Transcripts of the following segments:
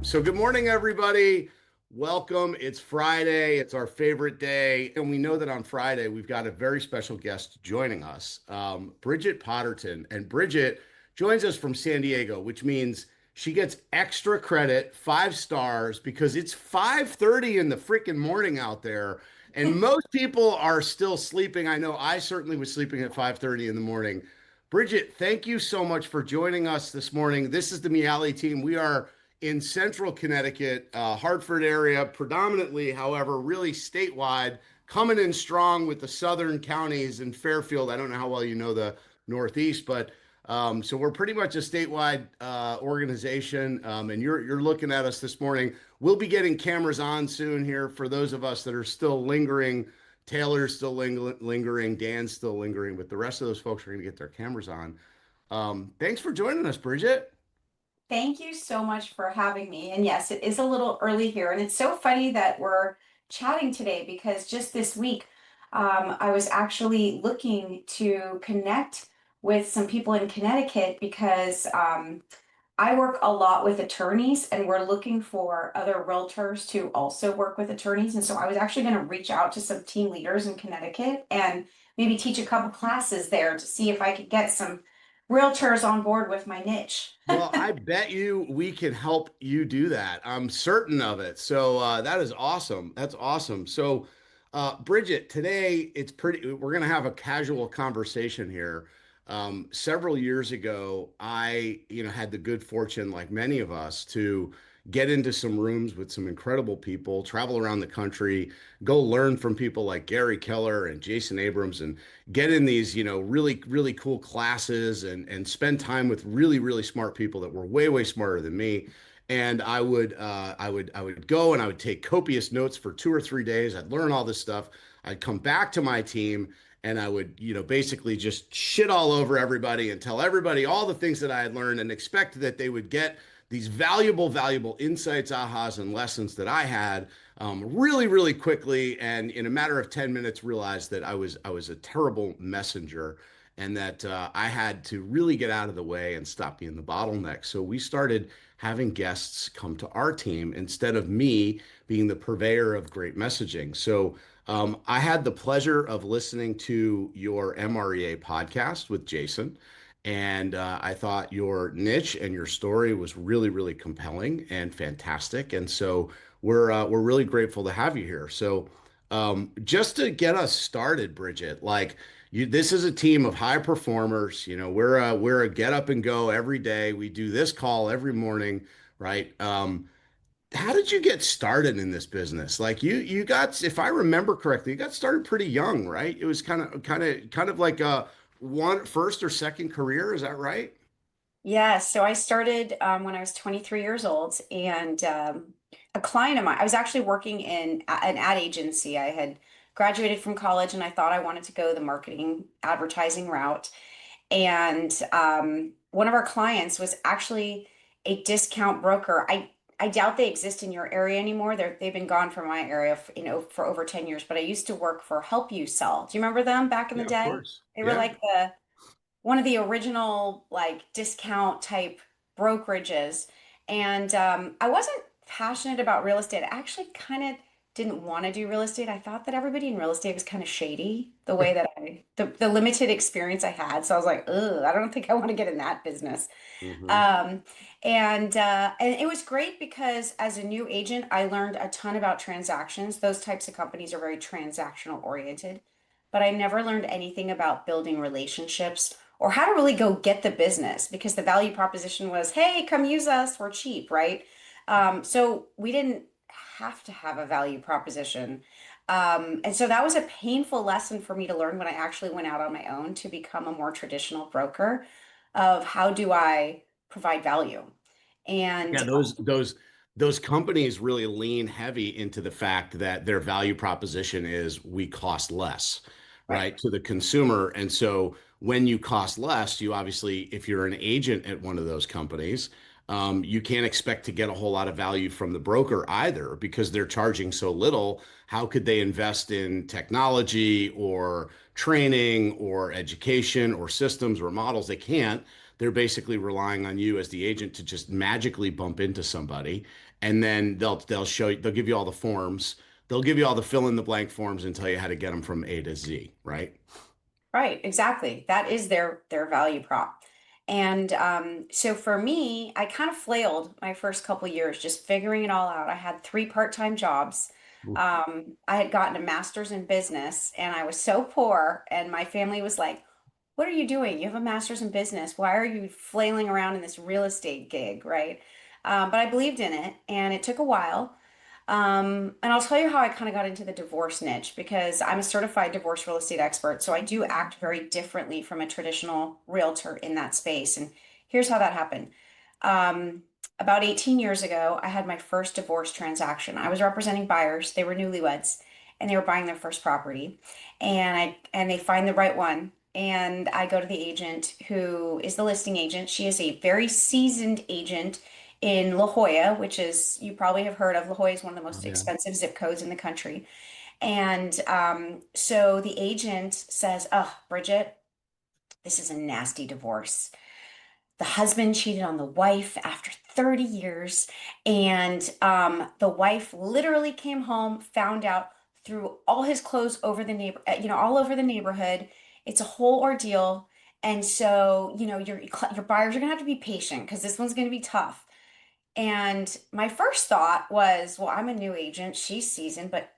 So good morning, everybody. Welcome. It's Friday. It's our favorite day. And we know that on Friday, we've got a very special guest joining us, Bridget Potterton. And Bridget joins us from San Diego, which means she gets extra credit, 5 stars, because it's 5:30 in the freaking morning out there. And most people are still sleeping. I know I certainly was sleeping at 5:30 in the morning. Bridget, thank you so much for joining us this morning. This is the Miale team. We are in central Connecticut, Hartford area, predominantly, however, really statewide, coming in strong with the southern counties and Fairfield. I don't know how well you know the Northeast, but so we're pretty much a statewide organization, and you're looking at us this morning. We'll be getting cameras on soon here for those of us that are still lingering. Taylor's still lingering, Dan's still lingering, but the rest of those folks are going to get their cameras on. Thanks for joining us, Bridget. Thank you so much for having me. And yes, it is a little early here. And it's so funny that we're chatting today because just this week, I was actually looking to connect with some people in Connecticut because I work a lot with attorneys and we're looking for other realtors to also work with attorneys. And so I was actually going to reach out to some team leaders in Connecticut and maybe teach a couple classes there to see if I could get some realtors on board with my niche. Well, I bet you we can help you do that. I'm certain of it. So that is awesome. That's awesome. So, Bridget, today we're going to have a casual conversation here. Several years ago, I had the good fortune, like many of us, to get into some rooms with some incredible people, travel around the country, go learn from people like Gary Keller and Jason Abrams, and get in these, really, really cool classes and spend time with really, really smart people that were way, way smarter than me. And I would go and I would take copious notes for 2 or 3 days. I'd learn all this stuff. I'd come back to my team and I would, basically just shit all over everybody and tell everybody all the things that I had learned and expect that they would get these valuable, valuable insights, ahas, and lessons that I had really, really quickly, and in a matter of 10 minutes, realized that I was a terrible messenger, and that I had to really get out of the way and stop being the bottleneck. So we started having guests come to our team instead of me being the purveyor of great messaging. So I had the pleasure of listening to your MREA podcast with Jason. And I thought your niche and your story was really, really compelling and fantastic. And so we're really grateful to have you here. So just to get us started, Bridget, like this is a team of high performers. We're a get up and go every day. We do this call every morning, right? How did you get started in this business? Like you got, if I remember correctly, you got started pretty young, right? It was kind of like a one first or second career. Is that right? Yeah, so I started when I was 23 years old, and a client of mine, I was actually working in an ad agency. I had graduated from college and I thought I wanted to go the marketing advertising route. And one of our clients was actually a discount broker. I doubt they exist in your area anymore. They've been gone from my area, for over 10 years, but I used to work for Help You Sell. Do you remember them back in the Yeah, of day? course. They were Yeah. like the one of the original like discount type brokerages. And I wasn't passionate about real estate. I actually kind of didn't want to do real estate. I thought that everybody in real estate was kind of shady, the way that the limited experience I had. So I was like, ugh, I don't think I want to get in that business. Hmm. Um, and it was great because as a new agent, I learned a ton about transactions. Those types of companies are very transactional oriented, but I never learned anything about building relationships or how to really go get the business because the value proposition was, hey, come use us, we're cheap, right? So we didn't have to have a value proposition. And so that was a painful lesson for me to learn when I actually went out on my own to become a more traditional broker of how do I provide value. Yeah, And those companies really lean heavy into the fact that their value proposition is we cost less, right. right, to the consumer. And so when you cost less, you obviously, if you're an agent at one of those companies, you can't expect to get a whole lot of value from the broker either because they're charging so little. How could they invest in technology or training or education or systems or models? They can't. they're basically relying on you as the agent to just magically bump into somebody, and then they'll show you, they'll give you all the forms, they'll give you all the fill in the blank forms and tell you how to get them from A to Z, right? Right, exactly. That is their value prop. And so for me, I kind of flailed my first couple years just figuring it all out. I had three part-time jobs. Oof. I had gotten a master's in business and I was so poor, and my family was like, "What are you doing? You have a master's in business. Why are you flailing around in this real estate gig?" Right? But I believed in it, and it took a while. And I'll tell you how I kind of got into the divorce niche because I'm a certified divorce real estate expert. So I do act very differently from a traditional realtor in that space. And here's how that happened. Um, about 18 years ago, I had my first divorce transaction. I was representing buyers. They were newlyweds and they were buying their first property. And they find the right one. And I go to the agent who is the listing agent. She is a very seasoned agent in La Jolla, which is, you probably have heard of. La Jolla is one of the Oh, most yeah. expensive zip codes in the country. And so the agent says, "Oh, Bridget, this is a nasty divorce. The husband cheated on the wife after 30 years. And the wife literally came home, found out, threw all his clothes over the all over the neighborhood. It's a whole ordeal. And so, your buyers are gonna have to be patient because this one's gonna be tough." And my first thought was, well, I'm a new agent. She's seasoned, but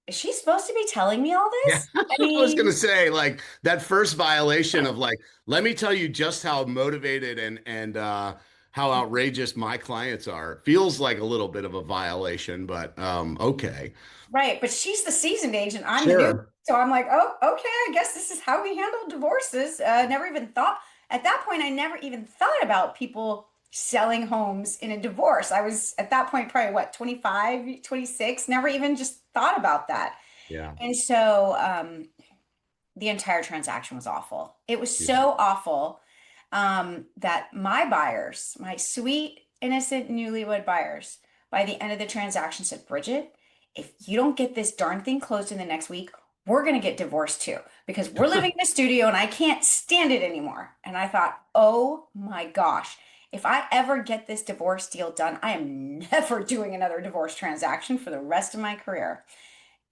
is she supposed to be telling me all Yeah, this? I I was gonna mean, say like that first violation of like, let me tell you just how motivated and how outrageous my clients are feels like a little bit of a violation, but okay. right. But she's the seasoned agent. I'm the new. Sure. So I'm like, oh, okay. I guess this is how we handle divorces. Never even thought at that point, I never even thought about people selling homes in a divorce. I was at that point, probably what, 25, 26. Never even just thought about that. Yeah. And so, the entire transaction was awful. It was Yeah. so awful that my buyers, my sweet, innocent newlywed buyers, by the end of the transaction said, "Bridget, if you don't get this darn thing closed in the next week, we're going to get divorced too because we're living in a studio and I can't stand it anymore." And I thought, oh my gosh, if I ever get this divorce deal done, I am never doing another divorce transaction for the rest of my career.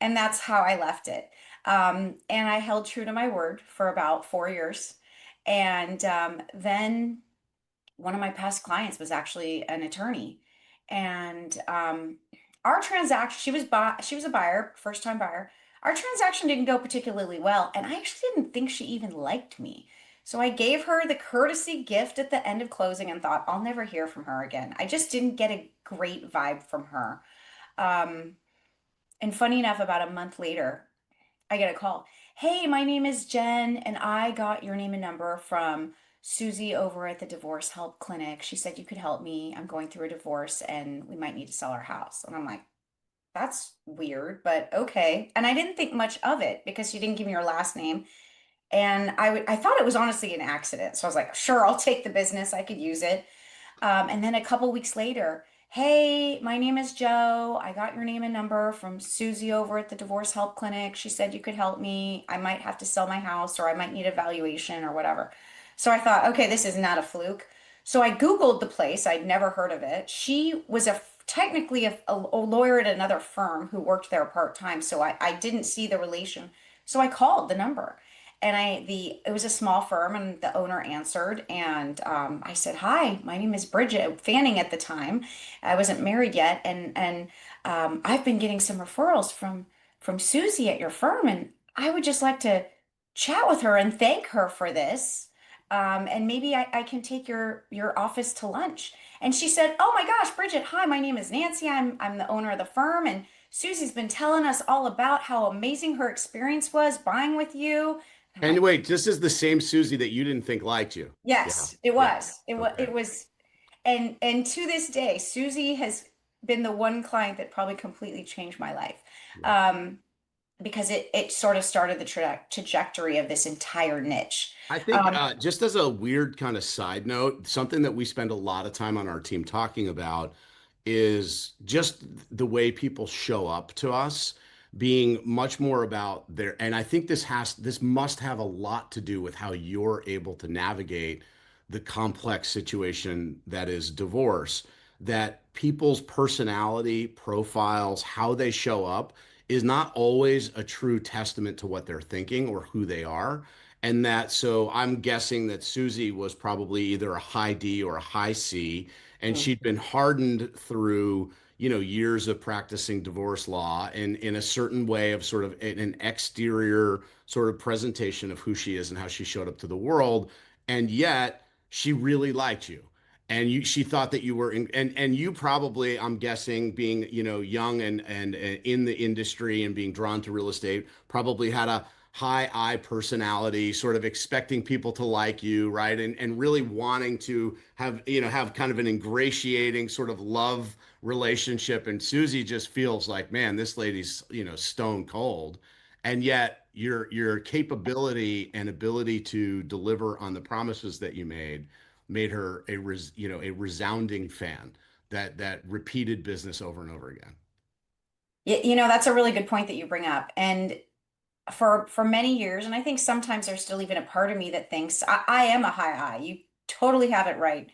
And that's how I left it. And I held true to my word for about 4 years. And then one of my past clients was actually an attorney. And our transaction, she was a buyer, first time buyer. Our transaction didn't go particularly well. And I actually didn't think she even liked me. So I gave her the courtesy gift at the end of closing and thought, I'll never hear from her again. I just didn't get a great vibe from her. Um, and funny enough, about a month later, I get a call. "Hey, my name is Jen, and I got your name and number from Susie over at the Divorce Help Clinic. She said you could help me. I'm going through a divorce and we might need to sell our house." And I'm like, that's weird, but okay. And I didn't think much of it because she didn't give me her last name. And I thought it was honestly an accident. So I was like, sure, I'll take the business. I could use it. And then a couple weeks later, "Hey, my name is Joe. I got your name and number from Susie over at the Divorce Help Clinic. She said you could help me. I might have to sell my house or I might need a valuation or whatever." So I thought, okay, this is not a fluke. So I Googled the place. I'd never heard of it. She was technically a lawyer at another firm who worked there part-time. So I didn't see the relation. So I called the number. And it was a small firm, and the owner answered, and I said, "Hi, my name is Bridget Fanning." At the time, I wasn't married yet, and I've been getting some referrals from Susie at your firm, and I would just like to chat with her and thank her for this. And maybe I can take your office to lunch." And she said, "Oh my gosh, Bridget, hi, my name is Nancy. I'm the owner of the firm, and Susie's been telling us all about how amazing her experience was buying with you." I'm And like, wait, this is the same Susie that you didn't think liked you. Yeah. yes, it Yeah. was. Okay. It was, and to this day, Susie has been the one client that probably completely changed my life. Yeah. Um, because it sort of started the trajectory of this entire niche. I think Um, just as a weird kind of side note, something that we spend a lot of time on our team talking about is just the way people show up to us being much more about and I think this must have a lot to do with how you're able to navigate the complex situation that is divorce, that people's personality profiles, how they show up, is not always a true testament to what they're thinking or who they are. And that, so I'm guessing that Susie was probably either a high D or a high C, and Mm. she'd been hardened through, years of practicing divorce law and in a certain way of sort of an exterior sort of presentation of who she is and how she showed up to the world. And yet she really liked you. And she thought that you were and you probably, I'm guessing, being, young and in the industry and being drawn to real estate, probably had a high I personality, sort of expecting people to like you, right? And really wanting to have kind of an ingratiating sort of love relationship. And Susie just feels like, man, this lady's, stone cold. And yet your capability and ability to deliver on the promises that you made her a resounding fan that repeated business over and over again. That's a really good point that you bring up. And for many years, and I think sometimes there's still even a part of me that thinks I am a high I. You totally have it right.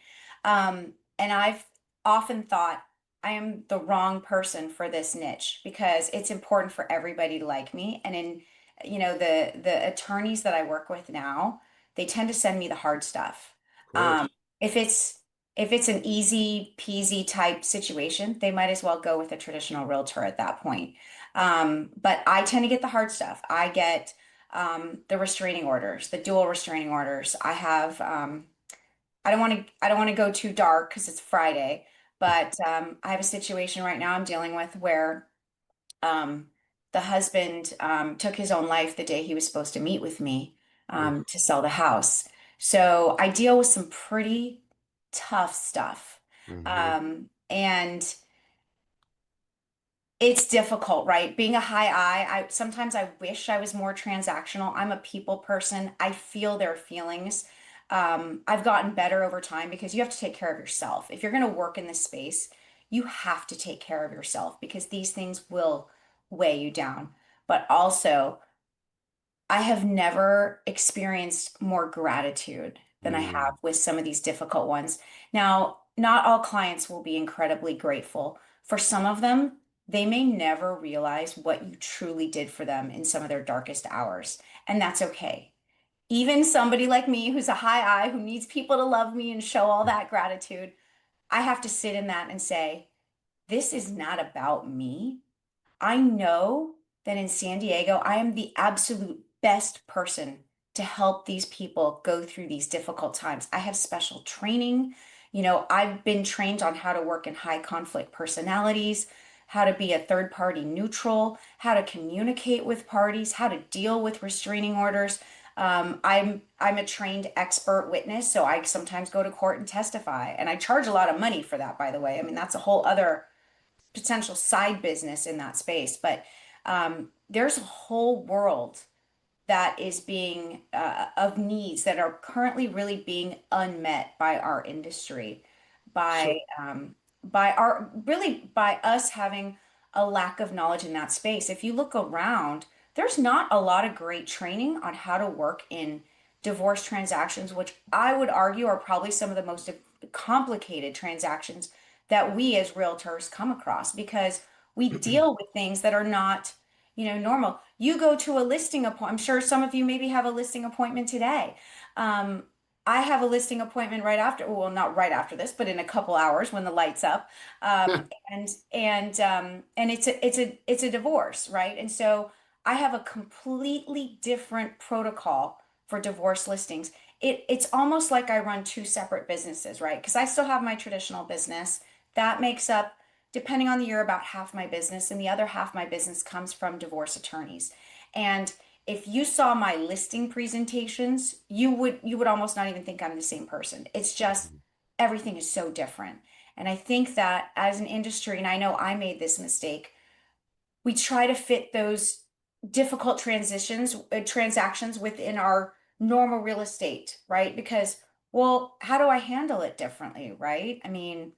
And I've often thought I am the wrong person for this niche because it's important for everybody to like me. And the attorneys that I work with now, they tend to send me the hard stuff. Of Um, course. if it's an easy peasy type situation, they might as well go with a traditional realtor at that point. But I tend to get the hard stuff. I get the restraining orders, the dual restraining orders. I don't want to go too dark because it's Friday, but I have a situation right now I'm dealing with where um, the husband took his own life the day he was supposed to meet with me Oof. to sell the house. So I deal with some pretty tough stuff. Mhm. And it's difficult, right? Being a high I sometimes I wish I was more transactional. I'm a people person. I feel their feelings. I've gotten better over time because you have to take care of yourself. If you're going to work in this space, you have to take care of yourself because these things will weigh you down. But also, I have never experienced more gratitude than I have Mm. with some of these difficult ones. Now, not all clients will be incredibly grateful. For some of them, they may never realize what you truly did for them in some of their darkest hours, and that's okay. Even somebody like me who's a high I, who needs people to love me and show all that gratitude, I have to sit in that and say, this is not about me. I know that in San Diego, I am the absolute best person to help these people go through these difficult times. I have special training. I've been trained on how to work in high conflict personalities, how to be a third party neutral, how to communicate with parties, how to deal with restraining orders. I'm a trained expert witness, so I sometimes go to court and testify, and I charge a lot of money for that, by the way. I mean, that's a whole other potential side business in that space. But there's a whole world that is being of needs that are currently really being unmet by our industry, by So, by us having a lack of knowledge in that space. If you look around, there's not a lot of great training on how to work in divorce transactions, which I would argue are probably some of the most complicated transactions that we as realtors come across because we deal with things that are not, normal. You go to a listing appointment. I'm sure some of you maybe have a listing appointment today. Um, I have a listing appointment right after, well, not right after this, but in a couple hours when the light's up. And it's a divorce, right? And so I have a completely different protocol for divorce listings. It's almost like I run two separate businesses, right? Because I still have my traditional business that makes up, depending on the year, about half my business, and the other half my business comes from divorce attorneys. And if you saw my listing presentations, you would almost not even think I'm the same person. It's just everything is so different. And I think that as an industry, and I know I made this mistake, we try to fit those difficult transactions within our normal real estate, right? Because, well, how do I handle it differently, right? I mean,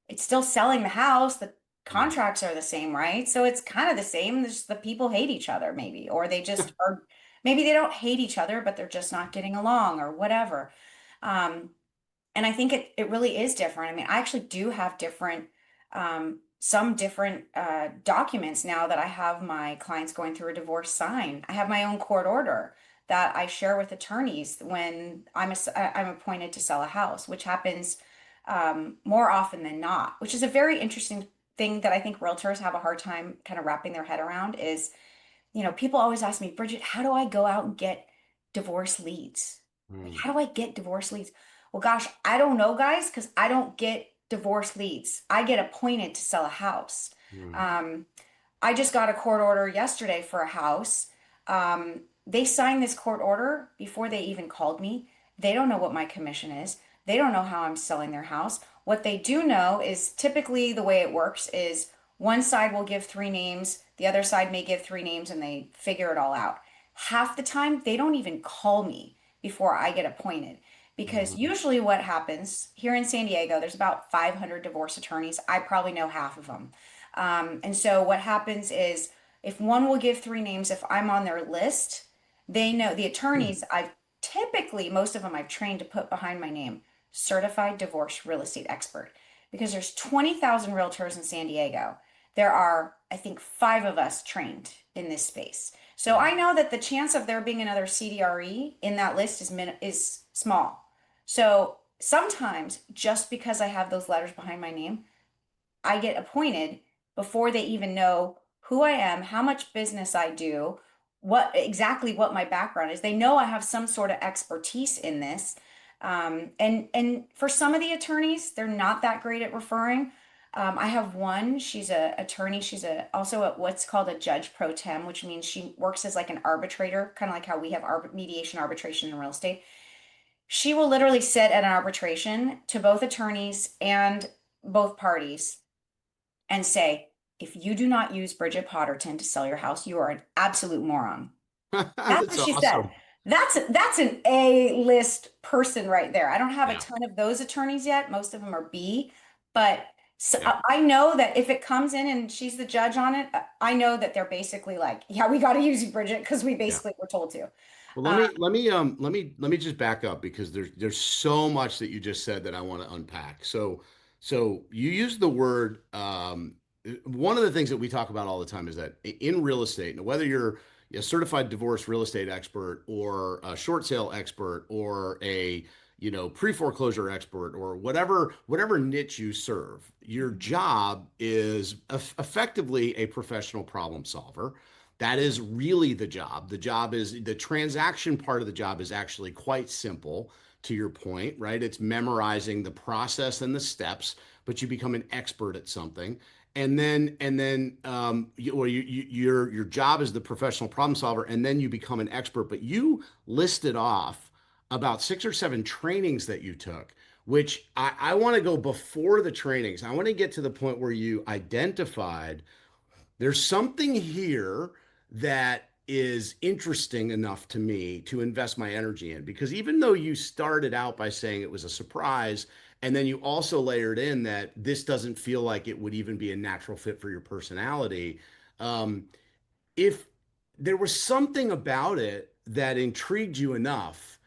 it's still selling the house, the yeah. contracts are the same, right? So it's kind of the same. Just the people hate each other, maybe, or they just are, maybe they don't hate each other, but they're just not getting along or whatever. Um, And I think it really is different. I mean, I actually do have different, some different documents now that I have my clients going through a divorce sign. I have my own court order that I share with attorneys when I'm appointed to sell a house, which happens more often than not, which is a very interesting thing that I think realtors have a hard time kind of wrapping their head around is, people always ask me, Bridget, how do I go out and get divorce leads? Like, Mm, how do I get divorce leads? Well, gosh, I don't know, guys, because I don't get divorce leads. I get appointed to sell a house. mm, Um, I just got a court order yesterday for a house. They signed this court order before they even called me. They don't know what my commission is. They don't know how I'm selling their house. What they do know is typically the way it works is one side will give three names, the other side may give three names, and they figure it all out. Half the time, they don't even call me before I get appointed. Because mhm, usually, what happens here in San Diego, there's about 500 divorce attorneys. I probably know half of them. And so what happens is if one will give three names, if I'm on their list, they know the mm. attorneys I've typically, most of them I've trained to put behind my name, certified divorce real estate expert. Because there's 20,000 realtors in San Diego. There are, I think, five of us trained in this space. So Wow. I know that the chance of there being another CDRE in that list is small. So sometimes just because I have those letters behind my name, I get appointed before they even know who I am, how much business I do, what my background is. They know I have some sort of expertise in this. And for some of the attorneys, they're not that great at referring. I have one, she's a attorney, she's also what's called a judge pro tem, which means she works as like an arbitrator, kind of like how we have mediation arbitration in real estate. She will literally sit at an arbitration to both attorneys and both parties and say, if you do not use Bridget Potterton to sell your house, you are an absolute moron. That's That's what she said. awesome. That's an A list person right there. I don't have a Yeah. ton of those attorneys yet. Most of them are B, but Yeah. I know that if it comes in and she's the judge on it, I know that they're basically like, yeah, we got to use you, Bridget, because we Yeah. basically were told to. Well, Uh, let me just back up because there's so much that you just said that I want to unpack. So you use the word one of the things that we talk about all the time is that in real estate, and whether you're a certified divorce real estate expert or a short sale expert or a pre-foreclosure expert or whatever niche you serve, your job is effectively a professional problem solver. That is really the job. The job is the transaction part of the job is actually quite simple to your point, right? It's memorizing the process and the steps, but you become an expert at something. Your job is the professional problem solver, and then you become an expert. But you listed off about six or seven trainings that you took, which I want to go before the trainings. I want to get to the point where you identified there's something here that is interesting enough to me to invest my energy in because even though you started out by saying it was a surprise and then you also layered in that this doesn't feel like it would even be a natural fit for your personality, um, if there was something about it that intrigued you enough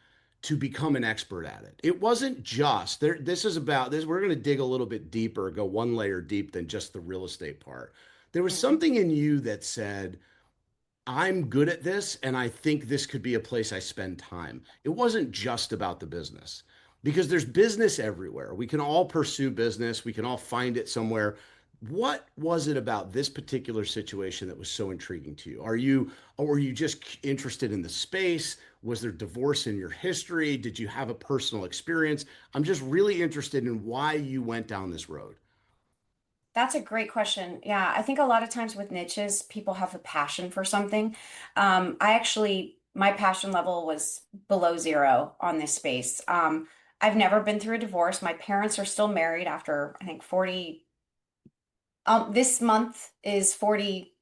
to become an expert at it. It wasn't just there. This is about this. We're going to dig a little bit deeper, go one layer deep than just the real estate part. There was mhm. something in you that said, I'm good at this, and I think this could be a place I spend time. It wasn't just about the business because there's business everywhere. We can all pursue business, we can all find it somewhere. What was it about this particular situation that was so intriguing to you? Or were you just interested in the space? Was there divorce in your history? Did you have a personal experience? I'm just really interested in why you went down this road. That's a great question. Yeah, I think a lot of times with niches, people have a passion for something. My passion level was below zero on this space. I've never been through a divorce. My parents are still married after, I think, 40. This month is 48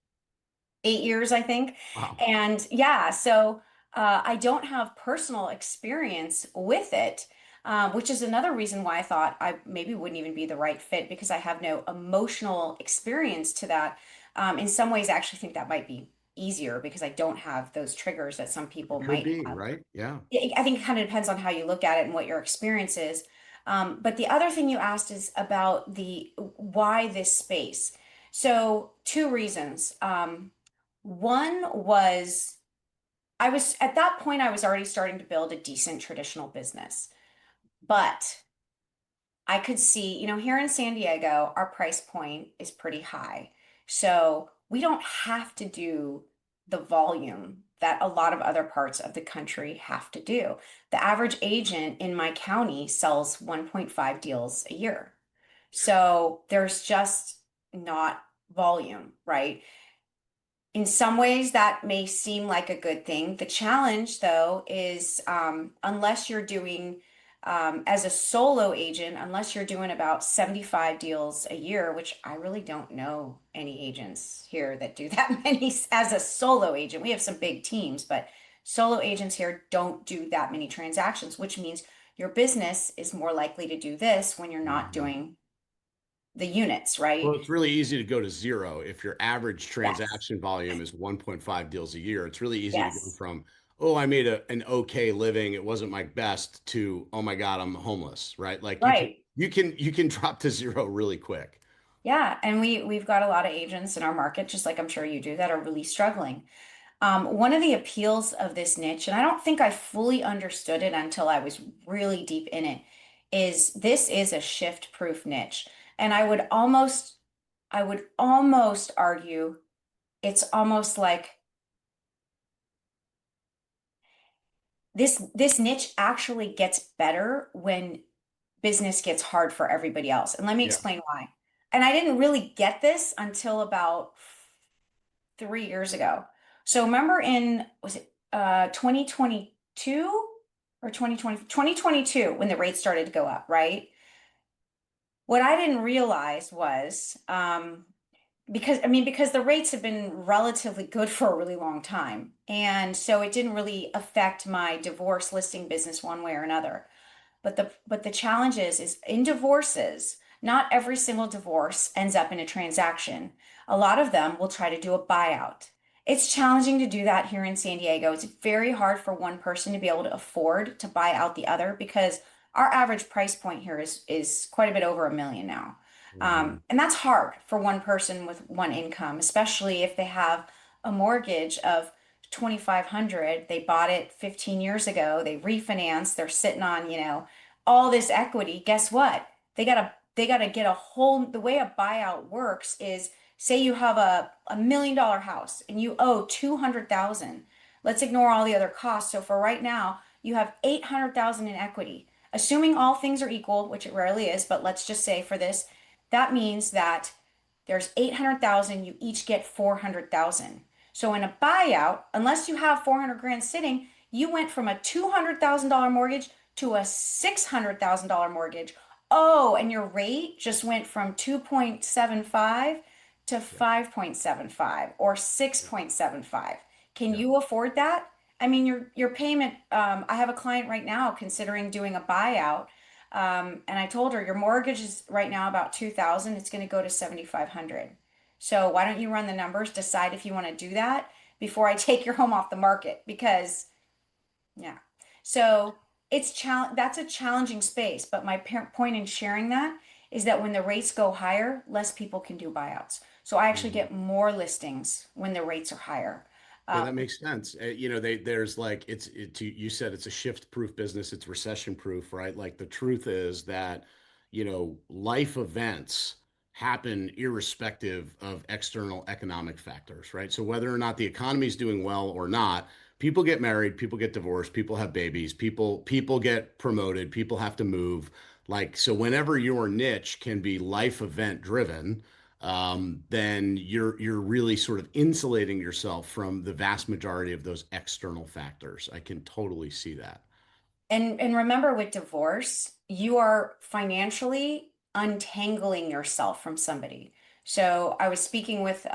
years, I think. Wow. And yeah, so I don't have personal experience with it, which is another reason why I thought I maybe wouldn't even be the right fit because I have no emotional experience to that. In some ways, I actually think that might be easier because I don't have those triggers that some people It could might be, have. right? Yeah. I think it kind of depends on how you look at it and what your experience is. But the other thing you asked is about the why this space. So two reasons. One was I was at that point I was already starting to build a decent traditional business, but I could see, here in San Diego, our price point is pretty high. So we don't have to do the volume that a lot of other parts of the country have to do. The average agent in my county sells 1.5 deals a year. So there's just not volume, right? In some ways, that may seem like a good thing. The challenge, though, is unless you're doing, as a solo agent, unless you're doing about 75 deals a year, which I really don't know any agents here that do that many as a solo agent. We have some big teams, but solo agents here don't do that many transactions, which means your business is more likely to do this when you're not Mhm. doing the units, right? Well, it's really easy to go to zero. If your average Yes. transaction volume is 1.5 deals a year, it's really easy to go Yes. from, oh, I made an okay living. It wasn't my best to, oh my God, I'm homeless, right? Like Right. you can drop to zero really quick. Yeah, and we've got a lot of agents in our market, just like I'm sure you do, that are really struggling. One of the appeals of this niche, and I don't think I fully understood it until I was really deep in it, is this is a shift-proof niche. And I would almost argue it's almost like this niche actually gets better when business gets hard for everybody else. And let me Yeah. explain why. And I didn't really get this until about 3 years ago. So remember was it 2022 or 2022 when the rates started to go up, right? What I didn't realize was because the rates have been relatively good for a really long time. And so it didn't really affect my divorce listing business one way or another. But the challenge is in divorces, not every single divorce ends up in a transaction. A lot of them will try to do a buyout. It's challenging to do that here in San Diego. It's very hard for one person to be able to afford to buy out the other because our average price point here is quite a bit over 1 million now. Mhm. And that's hard for one person with one income, especially if they have a mortgage of 2,500. They bought it 15 years ago. They refinanced. They're sitting on, all this equity. Guess what? They gotta get a whole, the way a buyout works is say you have a $1 million house and you owe 200,000. Let's ignore all the other costs. So for right now, you have 800,000 in equity. Assuming all things are equal, which it rarely is, but let's just say for this, that means that there's 800,000, you each get 400,000. So in a buyout, unless you have 400 grand sitting, you went from a $200,000 mortgage to a $600,000 mortgage. Oh, and your rate just went from 2.75 to Yeah. 5.75 or Yeah. 6.75. Can Yeah. you afford that? I mean, your payment, I have a client right now considering doing a buyout. And I told her your mortgage is right now about 2,000. It's going to go to 7,500. So why don't you run the numbers, decide if you want to do that before I take your home off the market? Because yeah. So that's a challenging space, but my point in sharing that is that when the rates go higher, less people can do buyouts. So I actually Mhm. get more listings when the rates are higher. Yeah, Um, that makes sense. There's like you said it's a shift-proof business, it's recession-proof, right? Like the truth is that, life events happen irrespective of external economic factors, right? So whether or not the economy is doing well or not, people get married, people get divorced, people have babies, people get promoted, people have to move. Like so whenever your niche can be life event driven, then you're really sort of insulating yourself from the vast majority of those external factors. I can totally see that. And remember with divorce, you are financially untangling yourself from somebody. So I was speaking with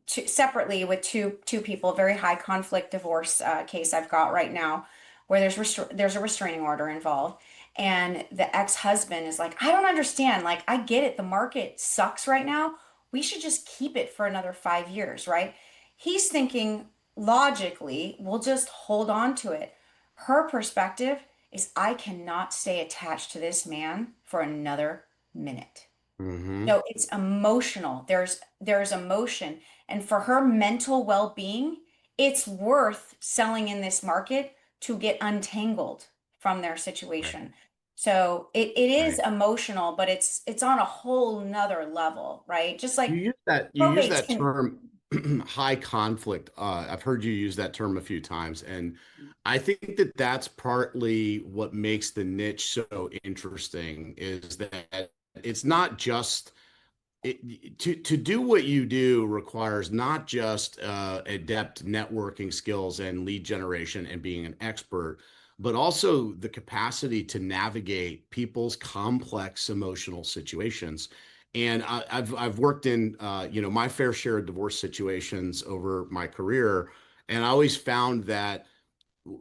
separately with two people, very high conflict divorce case I've got right now, where there's a restraining order involved, and the ex-husband is like, I don't understand. Like, I get it. The market sucks right now. We should just keep it for another 5 years, right? He's thinking logically, we'll just hold on to it. Her perspective is I cannot stay attached to this man for another minute. Hmm. So it's emotional. There's emotion. And for her mental well-being, it's worth selling in this market to get untangled from their Right. situation. So it is Right. emotional, but it's on a whole nother level, right? Just like You use probates that can. term high conflict. I've heard you use that term a few times, and I think that that's partly what makes the niche so interesting is that it's not just to do what you do requires not just adept networking skills and lead generation and being an expert, but also the capacity to navigate people's complex emotional situations. And I've worked in my fair share of divorce situations over my career, and I always found that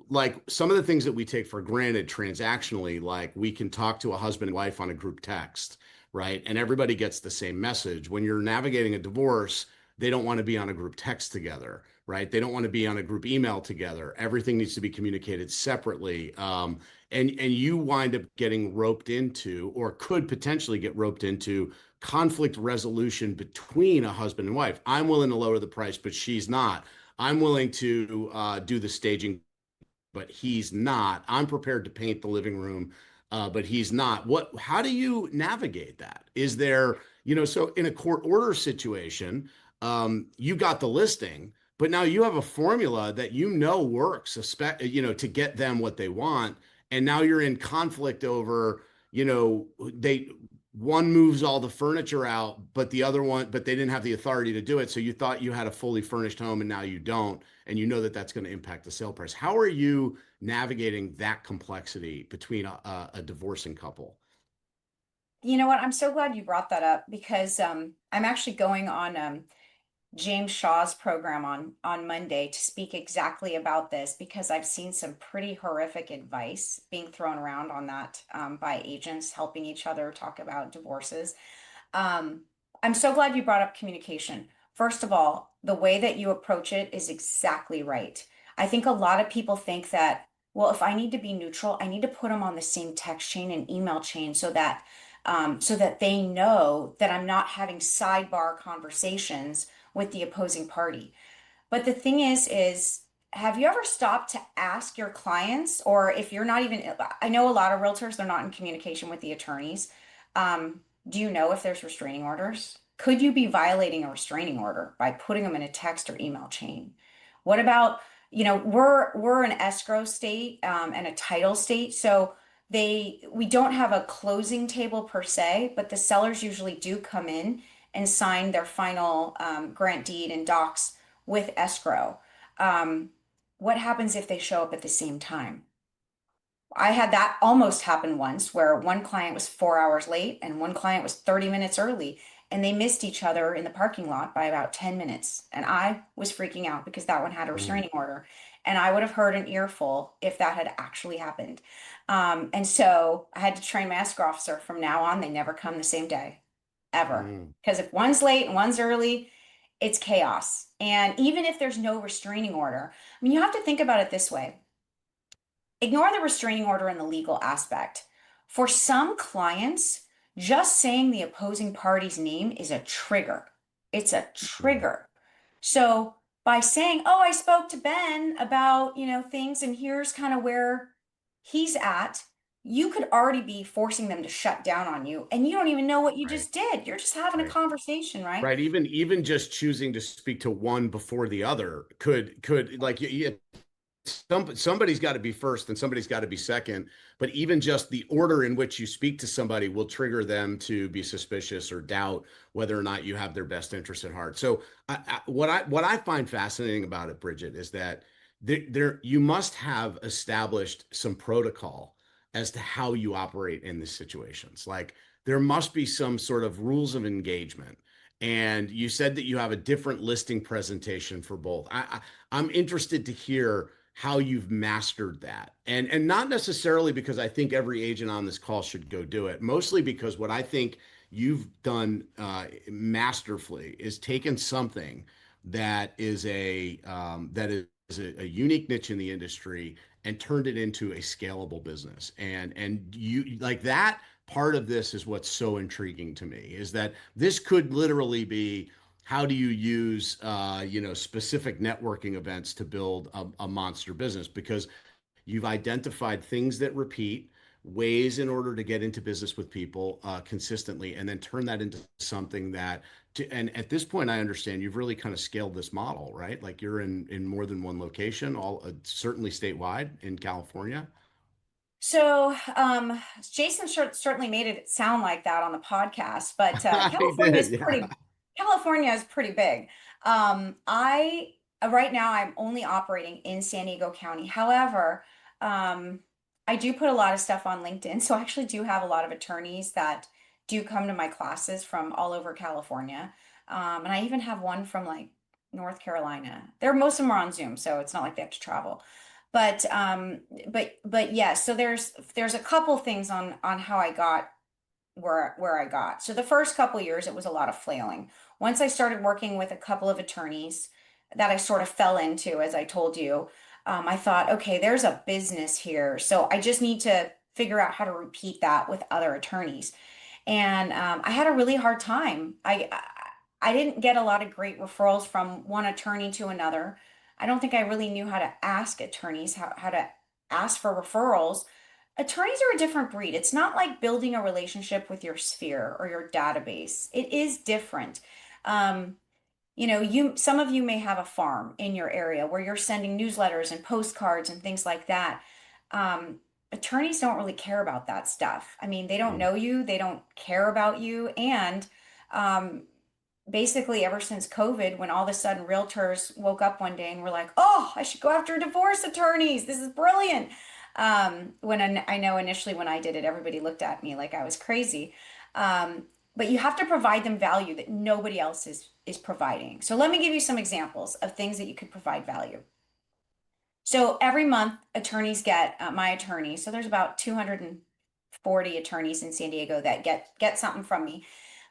like some of the things that we take for granted transactionally, like we can talk to a husband and wife on a group text, right? And everybody gets the same message. When you're navigating a divorce, they don't want to be on a group text together, right? They don't want to be on a group email together. Everything needs to be communicated separately. And you wind up getting roped into, or could potentially get roped into, conflict resolution between a husband and wife. I'm willing to lower the price, but she's not. I'm willing to do the staging, but he's not. I'm prepared to paint the living room, but he's not. How do you navigate that? Is there, so in a court order situation, you got the listing, but now you have a formula that works, to get them what they want. And now you're in conflict over, they one moves all the furniture out, but but they didn't have the authority to do it. So you thought you had a fully furnished home and now you don't. And you know that that's going to impact the sale price. How are you navigating that complexity between a divorcing couple? You know what? I'm so glad you brought that up because I'm actually going on James Shaw's program on Monday to speak exactly about this because I've seen some pretty horrific advice being thrown around on that by agents helping each other talk about divorces. Um, I'm so glad you brought up communication. First of all, the way that you approach it is exactly right. I think a lot of people think that, well, if I need to be neutral, I need to put them on the same text chain and email chain so that they know that I'm not having sidebar conversations with the opposing party. But the thing is, have you ever stopped to ask your clients, or if you're not even, I know a lot of realtors, they're not in communication with the attorneys. Do you know if there's restraining orders? Could you be violating a restraining order by putting them in a text or email chain? What about, we're an escrow state and a title state, so we don't have a closing table per se, but the sellers usually do come in and sign their final grant deed and docs with escrow. Um, what happens if they show up at the same time? I had that almost happen once where one client was 4 hours late and one client was 30 minutes early, and they missed each other in the parking lot by about 10 minutes. And I was freaking out because that one had a Mm, restraining order. And I would have heard an earful if that had actually happened. And so I had to train my escrow officer from now on, they never come the same day, ever. mm, Because if one's late and one's early, it's chaos. And even if there's no restraining order, I mean, you have to think about it this way. Ignore the restraining order and the legal aspect. For some clients, just saying the opposing party's name is a trigger. It's a mm, trigger. So by saying, "Oh, I spoke to Ben about, things and here's kind of where he's at," you could already be forcing them to shut down on you and you don't even know what you right, just did. You're just having a right, conversation, right? right. Even just choosing to speak to one before the other could like somebody's got to be first and somebody's got to be second. But even just the order in which you speak to somebody will trigger them to be suspicious or doubt whether or not you have their best interest at heart. So what I find fascinating about it, Bridget, is that you must have established some protocol as to how you operate in these situations. Like there must be some sort of rules of engagement. And you said that you have a different listing presentation for both. I'm interested to hear how you've mastered that. And not necessarily because I think every agent on this call should go do it, mostly because what I think you've done masterfully is taken something that is a unique niche in the industry and turned it into a scalable business. And you like that part of this is what's so intriguing to me is that this could literally be how do you use specific networking events to build a monster business because you've identified things that repeat, ways in order to get into business with people consistently, and then turn that into something that. And at this point, I understand you've really kind of scaled this model, right? Like you're in more than one location, all certainly statewide in California. So, Jason certainly made it sound like that on the podcast, but He did, yeah. California is pretty big. I Right now I'm only operating in San Diego County. However, um, I do put a lot of stuff on LinkedIn, so I actually do have a lot of attorneys that do come to my classes from all over California. And I even have one from like North Carolina. Most of them are on Zoom, so it's not like they have to travel. But yeah, so there's a couple things on how I got where I got. So the first couple years it was a lot of flailing. Once I started working with a couple of attorneys that I sort of fell into, as I told you, I thought, okay, there's a business here. So I just need to figure out how to repeat that with other attorneys. And I had a really hard time. I didn't get a lot of great referrals from one attorney to another. I don't think I really knew how to ask attorneys how to ask for referrals. Attorneys are a different breed. It's not like building a relationship with your sphere or your database. It is different. Um, you some of you may have a farm in your area where you're sending newsletters and postcards and things like that. Attorneys don't really care about that stuff. I mean, they don't Mm. know you, they don't care about you, and um, basically ever since COVID, when all of a sudden realtors woke up one day and were like, "Oh, I should go after divorce attorneys. This is brilliant." I know initially when I did it, everybody looked at me like I was crazy. But you have to provide them value that nobody else is providing. So let me give you some examples of things that you could provide value. So every month, attorneys get my attorney. So there's about 240 attorneys in San Diego that get something from me.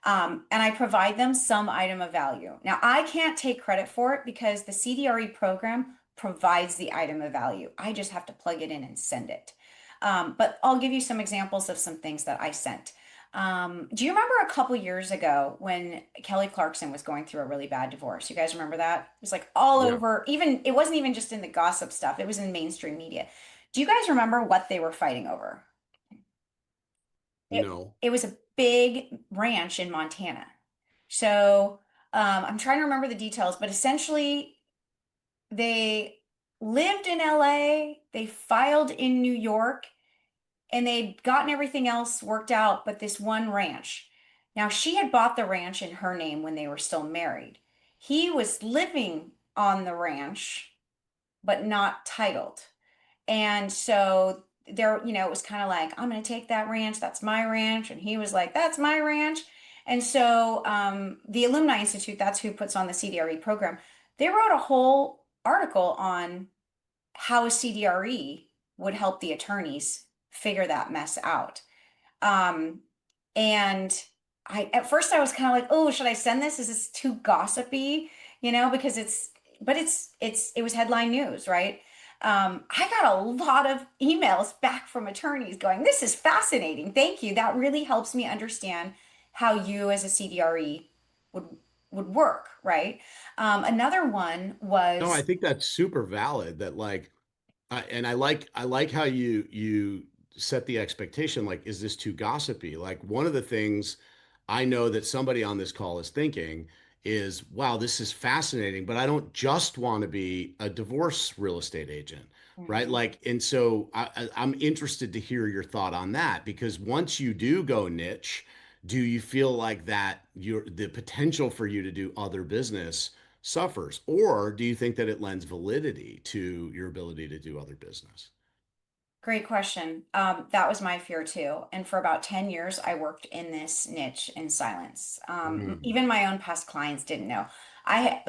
And I provide them some item of value. Now, I can't take credit for it because the CDRE program provides the item of value. I just have to plug it in and send it. But I'll give you some examples of some things that I sent. Do you remember a couple years ago when Kelly Clarkson was going through a really bad divorce? You guys remember that? It was like all Yeah. over, even it wasn't even just in the gossip stuff, it was in mainstream media. Do you guys remember what they were fighting over? It No. it was a big ranch in Montana. So I'm trying to remember the details, but essentially they lived in LA, they filed in New York, and they'd gotten everything else worked out, but this one ranch. Now, she had bought the ranch in her name when they were still married. He was living on the ranch, but not titled. And so there, it was kind of like, I'm going to take that ranch. That's my ranch. And he was like, that's my ranch. And so the Alumni Institute, that's who puts on the CDRE program, they wrote a whole article on how a CDRE would help the attorneys figure that mess out. Um, and at first I was kind of like, oh, should I send this? Is this too gossipy? Because it was headline news, right? I got a lot of emails back from attorneys going, this is fascinating. Thank you. That really helps me understand how you as a CDRE would would work, right? Another one No, I was think that's super valid that like and I like how you set the expectation like is this too gossipy? Like one of the things I know that somebody on this call is thinking is, wow, this is fascinating, but I don't just want to be a divorce real estate agent, right? Mhm. Like, and so I'm interested to hear your thought on that because once you do go niche, do you feel like that the potential for you to do other business suffers? Or do you think that it lends validity to your ability to do other business? Great question. That was my fear too. And for about 10 years, I worked in this niche in silence. Mm. Even my own past clients didn't know.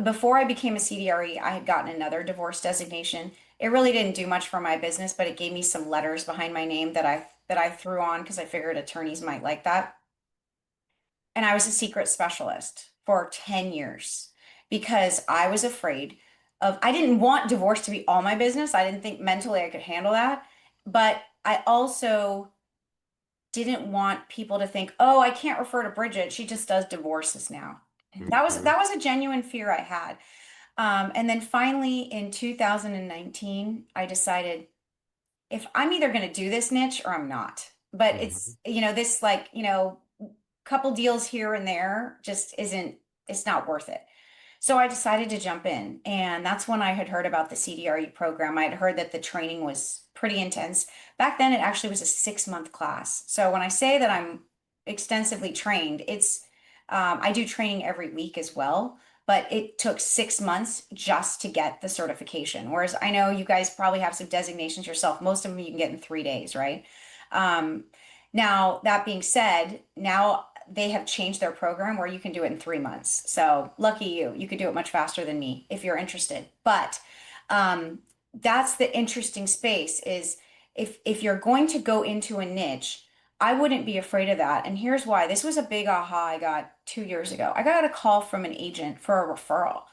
Before I became a CDRE, I had gotten another divorce designation. It really didn't do much for my business, but it gave me some letters behind my name that I threw on because I figured attorneys might like that. And I was a secret specialist for 10 years because I was afraid. I didn't want divorce to be all my business. I didn't think mentally I could handle that. But I also didn't want people to think, "Oh, I can't refer to Bridget. She just does divorces now." Mhm. That was a genuine fear I had. And then finally in 2019, I decided if I'm either going to do this niche or I'm not. But Mhm. it's, this like, couple deals here and there just isn't, it's not worth it. So I decided to jump in. And that's when I had heard about the CDRE program. I had heard that the training was pretty intense. Back then, it actually was a 6 month class. So when I say that I'm extensively trained, I do training every week as well. But it took 6 months just to get the certification. Whereas I know you guys probably have some designations yourself. Most of them you can get in 3 days, right? Um, Now, that being said, now they have changed their program where you can do it in 3 months. So lucky you, you could do it much faster than me if you're interested. But um, that's the interesting space is if you're going to go into a niche, I wouldn't be afraid of that. And here's why. This was a big aha I got 2 years ago. I got a call from an agent for a referral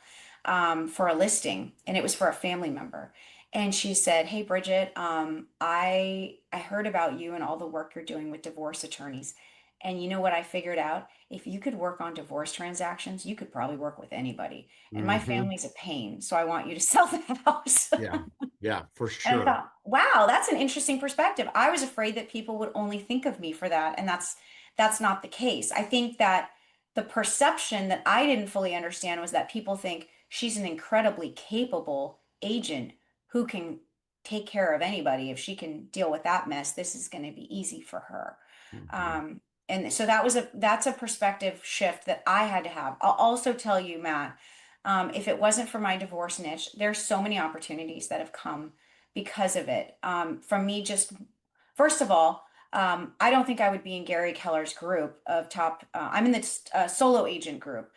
for a listing, and it was for a family member. And she said, "Hey, Bridget, I heard about you and all the work you're doing with divorce attorneys. And you know what I figured out? If you could work on divorce transactions, you could probably work with anybody. And my Mhm. family's a pain, so I want you to sell that house." Yeah. Yeah, for And I sure. thought, wow, that's an interesting perspective. I was afraid that people would only think of me for that, and that's not the case. I think that the perception that I didn't fully understand was that people think she's an incredibly capable agent who can take care of anybody. If she can deal with that mess, this is going to be easy for her. Mhm. Um, and so that's a perspective shift that I had to have. I'll also tell you, Matt, if it wasn't for my divorce niche, there's so many opportunities that have come because of it. From me, just first of all, I don't think I would be in Gary Keller's group of top. I'm in the solo agent group.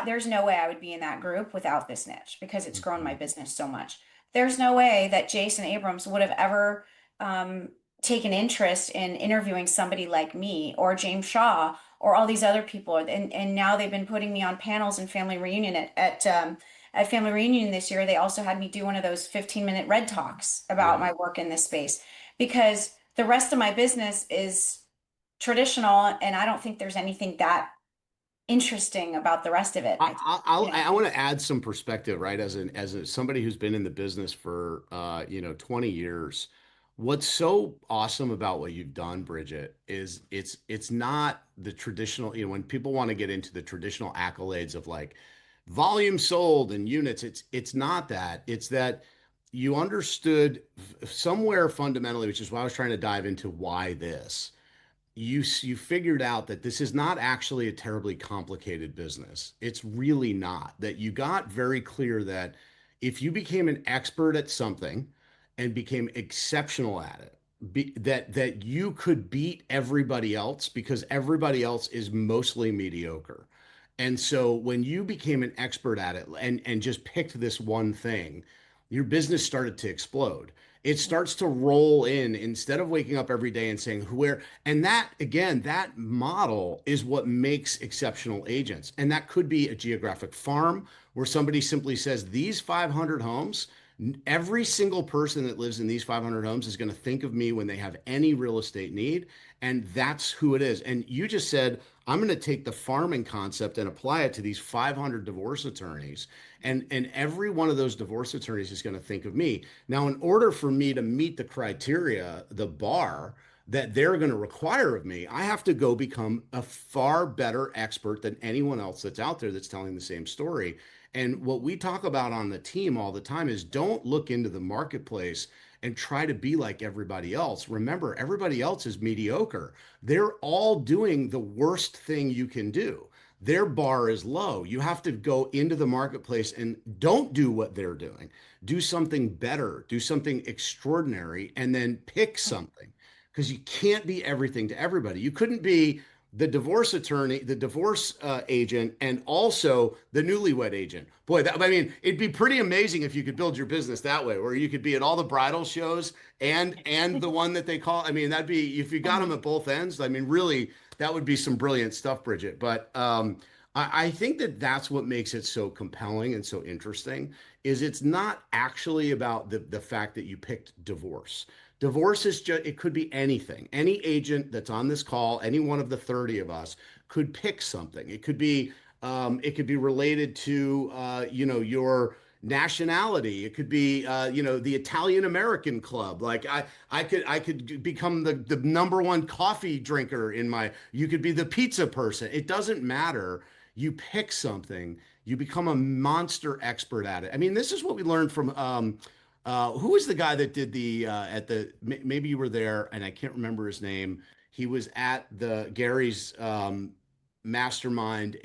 There's no way I would be in that group without this niche because it's grown my Mhm. business so much. There's no way that Jason Abrams would have ever um, taken interest in interviewing somebody like me or James Shaw or all these other people. And now they've been putting me on panels and family reunion at family reunion this year. They also had me do one of those 15-minute red talks about Yeah. my work in this space because the rest of my business is traditional, and I don't think there's anything that interesting about the rest of it. I want to add some perspective, right? Somebody who's been in the business for 20 years. What's so awesome about what you've done, Bridget, is it's not the traditional, when people want to get into the traditional accolades of like volume sold and units, it's not that. It's that you understood somewhere fundamentally, which is why I was trying to dive into why this you figured out that this is not actually a terribly complicated business. It's really not. That you got very clear that if you became an expert at something and became exceptional at it, that you could beat everybody else because everybody else is mostly mediocre. And so when you became an expert at it and just picked this one thing, your business started to explode. It starts to roll in instead of waking up every day and saying where, and that again, that model is what makes exceptional agents. And that could be a geographic farm where somebody simply says these 500 homes, every single person that lives in these 500 homes is going to think of me when they have any real estate need. And that's who it is. And you just said, I'm going to take the farming concept and apply it to these 500 divorce attorneys. And every one of those divorce attorneys is going to think of me. Now, in order for me to meet the criteria, the bar that they're going to require of me, I have to go become a far better expert than anyone else that's out there that's telling the same story. And what we talk about on the team all the time is don't look into the marketplace and try to be like everybody else. Remember, everybody else is mediocre. They're all doing the worst thing you can do. Their bar is low. You have to go into the marketplace and don't do what they're doing. Do something better, do something extraordinary, and then pick something because you can't be everything to everybody. You couldn't be the divorce attorney, the divorce agent, and also the newlywed agent. Boy, I mean, it'd be pretty amazing if you could build your business that way, where you could be at all the bridal shows and the one that they call. I mean, that'd be if you got them at both ends. I mean, really, that would be some brilliant stuff, Bridget. But I think that that's what makes it so compelling and so interesting is it's not actually about the fact that you picked divorce. Divorce is just, it could be anything. Any agent that's on this call, any one of the 30 of us could pick something. It could be related to, your nationality. It could be, the Italian American club. Like I could become the number one coffee drinker in my, you could be the pizza person. It doesn't matter. You pick something, you become a monster expert at it. I mean, this is what we learned from who was the guy that did the at the maybe you were there and I can't remember his name. He was at the Gary's mastermind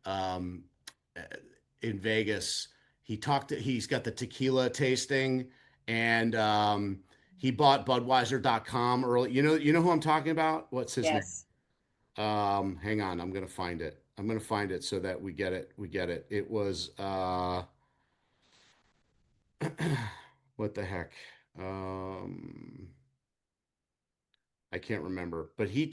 um, uh, in Vegas. He's got the tequila tasting and he bought Budweiser.com early. You know who I'm talking about? What's his name? Yes. Hang on, I'm gonna find it. I'm gonna find it so that we get it. We get it. It was what the heck? Um, I can't remember, but he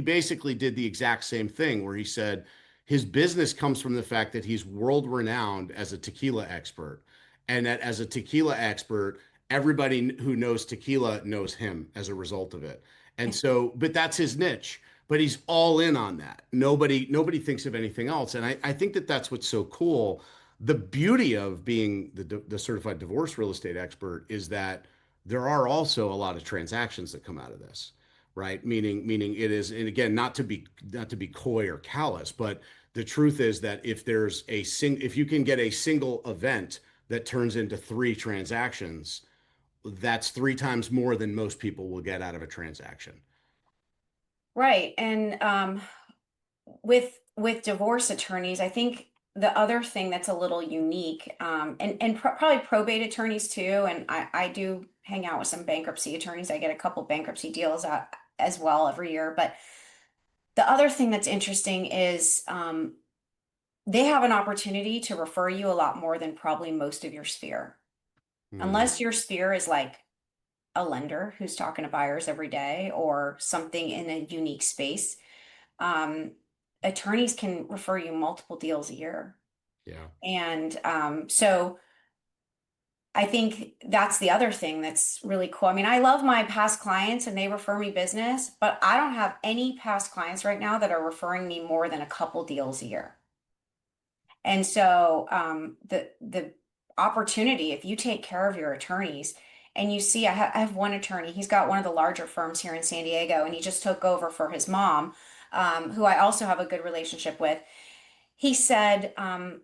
basically did the exact same thing where he said his business comes from the fact that he's world renowned as a tequila expert. And that as a tequila expert, everybody who knows tequila knows him as a result of it. And so, but that's his niche, but he's all in on that. Nobody thinks of anything else. And I think that that's what's so cool. The beauty of being the certified divorce real estate expert is that there are also a lot of transactions that come out of this, right? Meaning it is, and again, not to be coy or callous, but the truth is that if you can get a single event that turns into three transactions, that's three times more than most people will get out of a transaction. Right. And with divorce attorneys, I think the other thing that's a little unique, and probably probate attorneys too, and I do hang out with some bankruptcy attorneys. I get a couple bankruptcy deals out as well every year. But the other thing that's interesting is they have an opportunity to refer you a lot more than probably most of your sphere. Hmm. Unless your sphere is like a lender who's talking to buyers every day or something in a unique space, um, attorneys can refer you multiple deals a year. Yeah. And so I think that's the other thing that's really cool. I mean, I love my past clients and they refer me business, but I don't have any past clients right now that are referring me more than a couple deals a year. And so the opportunity, if you take care of your attorneys and you see, I have one attorney, he's got one of the larger firms here in San Diego, and he just took over for his mom, who I also have a good relationship with. He said, I'm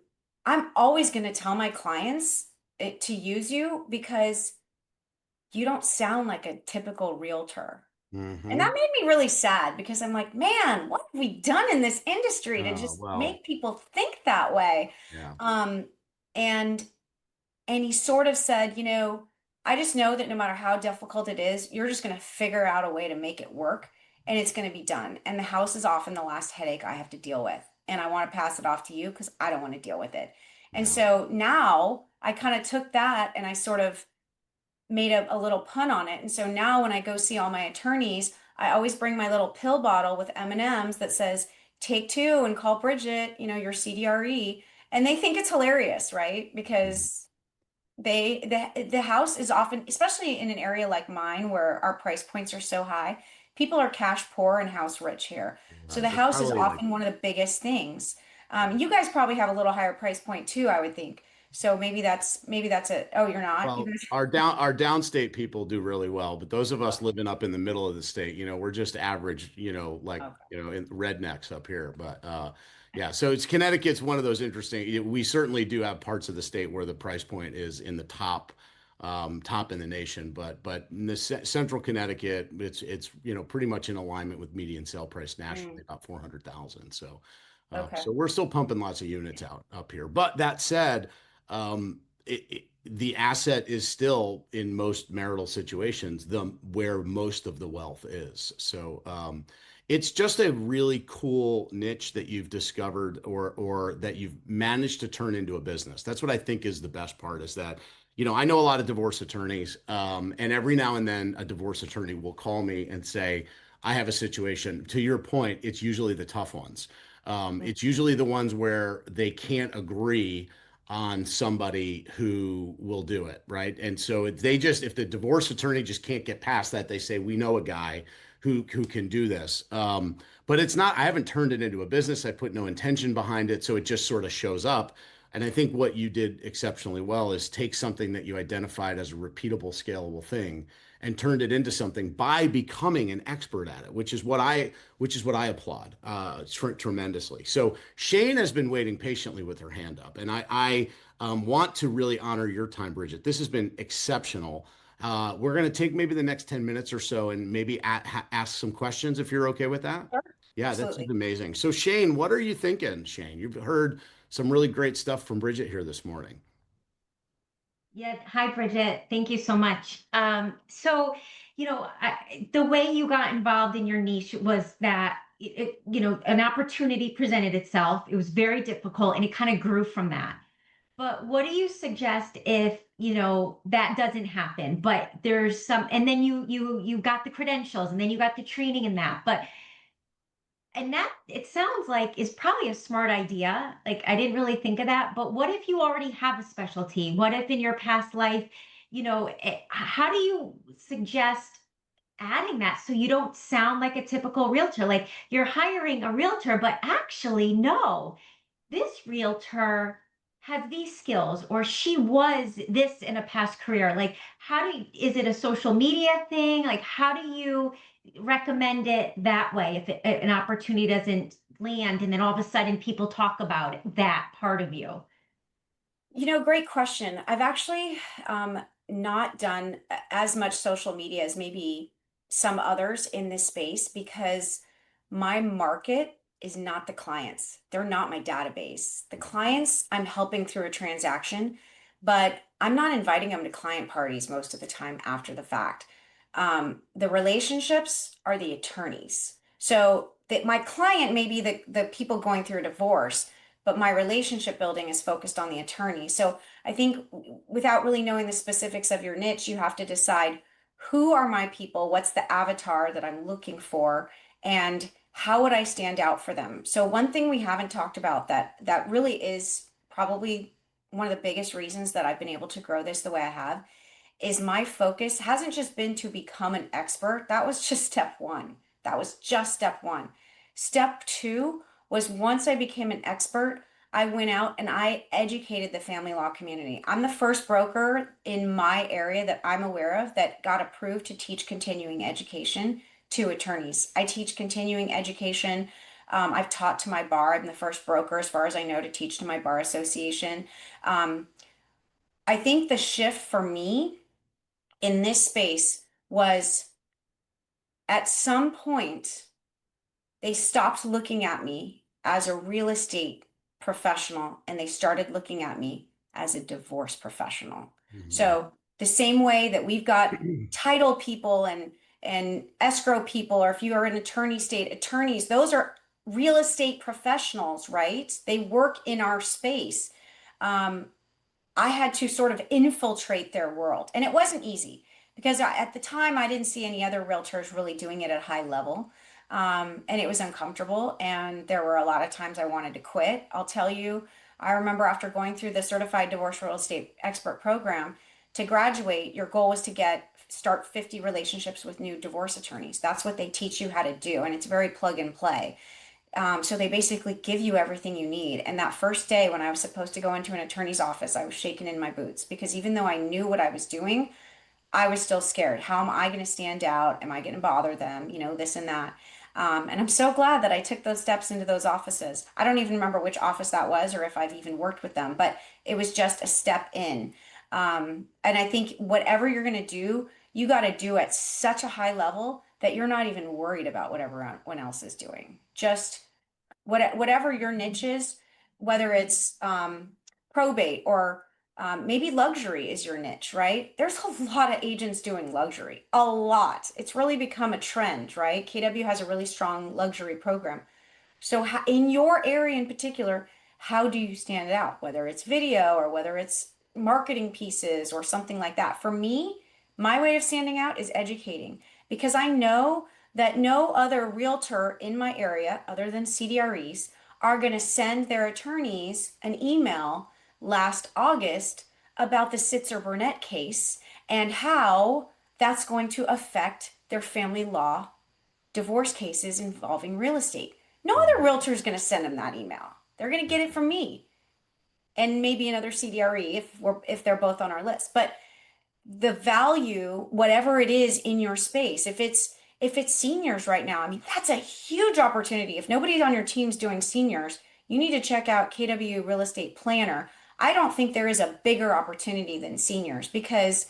always going to tell my clients to use you because you don't sound like a typical realtor. And Hmm. that made me really sad because I'm like, man, what have we done in this industry to Oh, just well, make people think that way? yeah. Um, and and he sort of said, I just know that no matter how difficult it is, you're just going to figure out a way to make it work and it's going to be done. And the house is often the last headache I have to deal with. And I want to pass it off to you because I don't want to deal with it. And Yeah. so now I kind of took that and I sort of made a little pun on it. And so now when I go see all my attorneys, I always bring my little pill bottle with M&Ms that says, take two and call Bridget, your CDRE. And they think it's hilarious, right? Because the house is often, especially in an area like mine where our price points are so high, people are cash poor and house rich here. So the They're house is probably like, often one of the biggest things. You guys probably have a little higher price point too, I would think. So maybe that's it. Oh, you're not? You well, guys? our downstate people do really well, but those of us living up in the middle of the state, we're just average, Okay. in rednecks up here. But yeah, so Connecticut's one of those interesting. We certainly do have parts of the state where the price point is in the top in the nation, but in the central Connecticut, it's pretty much in alignment with median sale price nationally, Mm, about 400,000. So okay. so we're still pumping lots of units out up here. But that said, the asset is still in most marital situations the where most of the wealth is. So it's just a really cool niche that you've discovered or that you've managed to turn into a business. That's what I think is the best part is that, I know a lot of divorce attorneys, and every now and then a divorce attorney will call me and say, I have a situation. To your point, it's usually the tough ones. It's usually the ones where they can't agree on somebody who will do it, right? And so if the divorce attorney just can't get past that, they say, we know a guy who can do this. But it's not, I haven't turned it into a business. I put no intention behind it. So it just sort of shows up. And I think what you did exceptionally well is take something that you identified as a repeatable, scalable thing and turned it into something by becoming an expert at it, which is what I applaud tremendously. So Shane has been waiting patiently with her hand up, and I want to really honor your time, Bridget. This has been exceptional. We're going to take maybe the next 10 minutes or so and maybe ask some questions if you're okay with that. Sure. Yeah, that's Absolutely. amazing. So Shane, what are you thinking, Shane? You've heard some really great stuff from Bridget here this morning. Yeah. Hi, Bridget. Thank you so much. The way you got involved in your niche was that an opportunity presented itself. It was very difficult and it kind of grew from that. But what do you suggest if, that doesn't happen, but there's some, and then you got the credentials and then you got the training in that, but and that it sounds like is probably a smart idea. Like I didn't really think of that, but what if you already have a specialty? What if in your past life, how do you suggest adding that so you don't sound like a typical realtor? Like you're hiring a realtor, but actually, no, this realtor has these skills or she was this in a past career. Like is it a social media thing? Like how do you recommend it that way if an opportunity doesn't land and then all of a sudden people talk about that part of you? Great question. I've actually not done as much social media as maybe some others in this space because my market is not the clients. They're not my database. The clients I'm helping through a transaction, but I'm not inviting them to client parties most of the time after the fact. The relationships are the attorneys. So that my client may be the people going through a divorce, but my relationship building is focused on the attorney. So I think without really knowing the specifics of your niche, you have to decide who are my people, what's the avatar that I'm looking for, and how would I stand out for them? So one thing we haven't talked about that really is probably one of the biggest reasons that I've been able to grow this the way I have is my focus hasn't just been to become an expert. That was just step one. That was just step one. Step two was once I became an expert, I went out and I educated the family law community. I'm the first broker in my area that I'm aware of that got approved to teach continuing education to attorneys. I teach continuing education. I've taught to my bar. I'm the first broker, as far as I know, to teach to my bar association. Um, I think the shift for me in this space was at some point, they stopped looking at me as a real estate professional and they started looking at me as a divorce professional. Mhm. So the same way that we've got title people and escrow people, or if you are an attorney state attorneys, those are real estate professionals, right? They work in our space. Um, I had to sort of infiltrate their world. And it wasn't easy because at the time I didn't see any other realtors really doing it at high level. And it was uncomfortable. And there were a lot of times I wanted to quit. I'll tell you, I remember after going through the Certified Divorce Real Estate Expert program, to graduate, your goal was to start 50 relationships with new divorce attorneys. That's what they teach you how to do. And it's very plug and play. So they basically give you everything you need. And that first day when I was supposed to go into an attorney's office, I was shaking in my boots because even though I knew what I was doing, I was still scared. How am I going to stand out? Am I going to bother them? This and that. And I'm so glad that I took those steps into those offices. I don't even remember which office that was or if I've even worked with them, but it was just a step in. And I think whatever you're going to do, you got to do at such a high level that you're not even worried about what everyone else is doing. Just whatever your niche is, whether it's probate or maybe luxury is your niche, right? There's a lot of agents doing luxury, a lot. It's really become a trend, right? KW has a really strong luxury program. So in your area in particular, how do you stand out? Whether it's video or whether it's marketing pieces or something like that. For me, my way of standing out is educating because I know that no other realtor in my area, other than CDREs, are going to send their attorneys an email last August about the Sitzer Burnett case and how that's going to affect their family law divorce cases involving real estate. No other realtor is going to send them that email. They're going to get it from me and maybe another CDRE if they're both on our list. But the value, whatever it is in your space, if it's seniors right now, I mean, that's a huge opportunity. If nobody on your team's doing seniors, you need to check out KW Real Estate Planner. I don't think there is a bigger opportunity than seniors because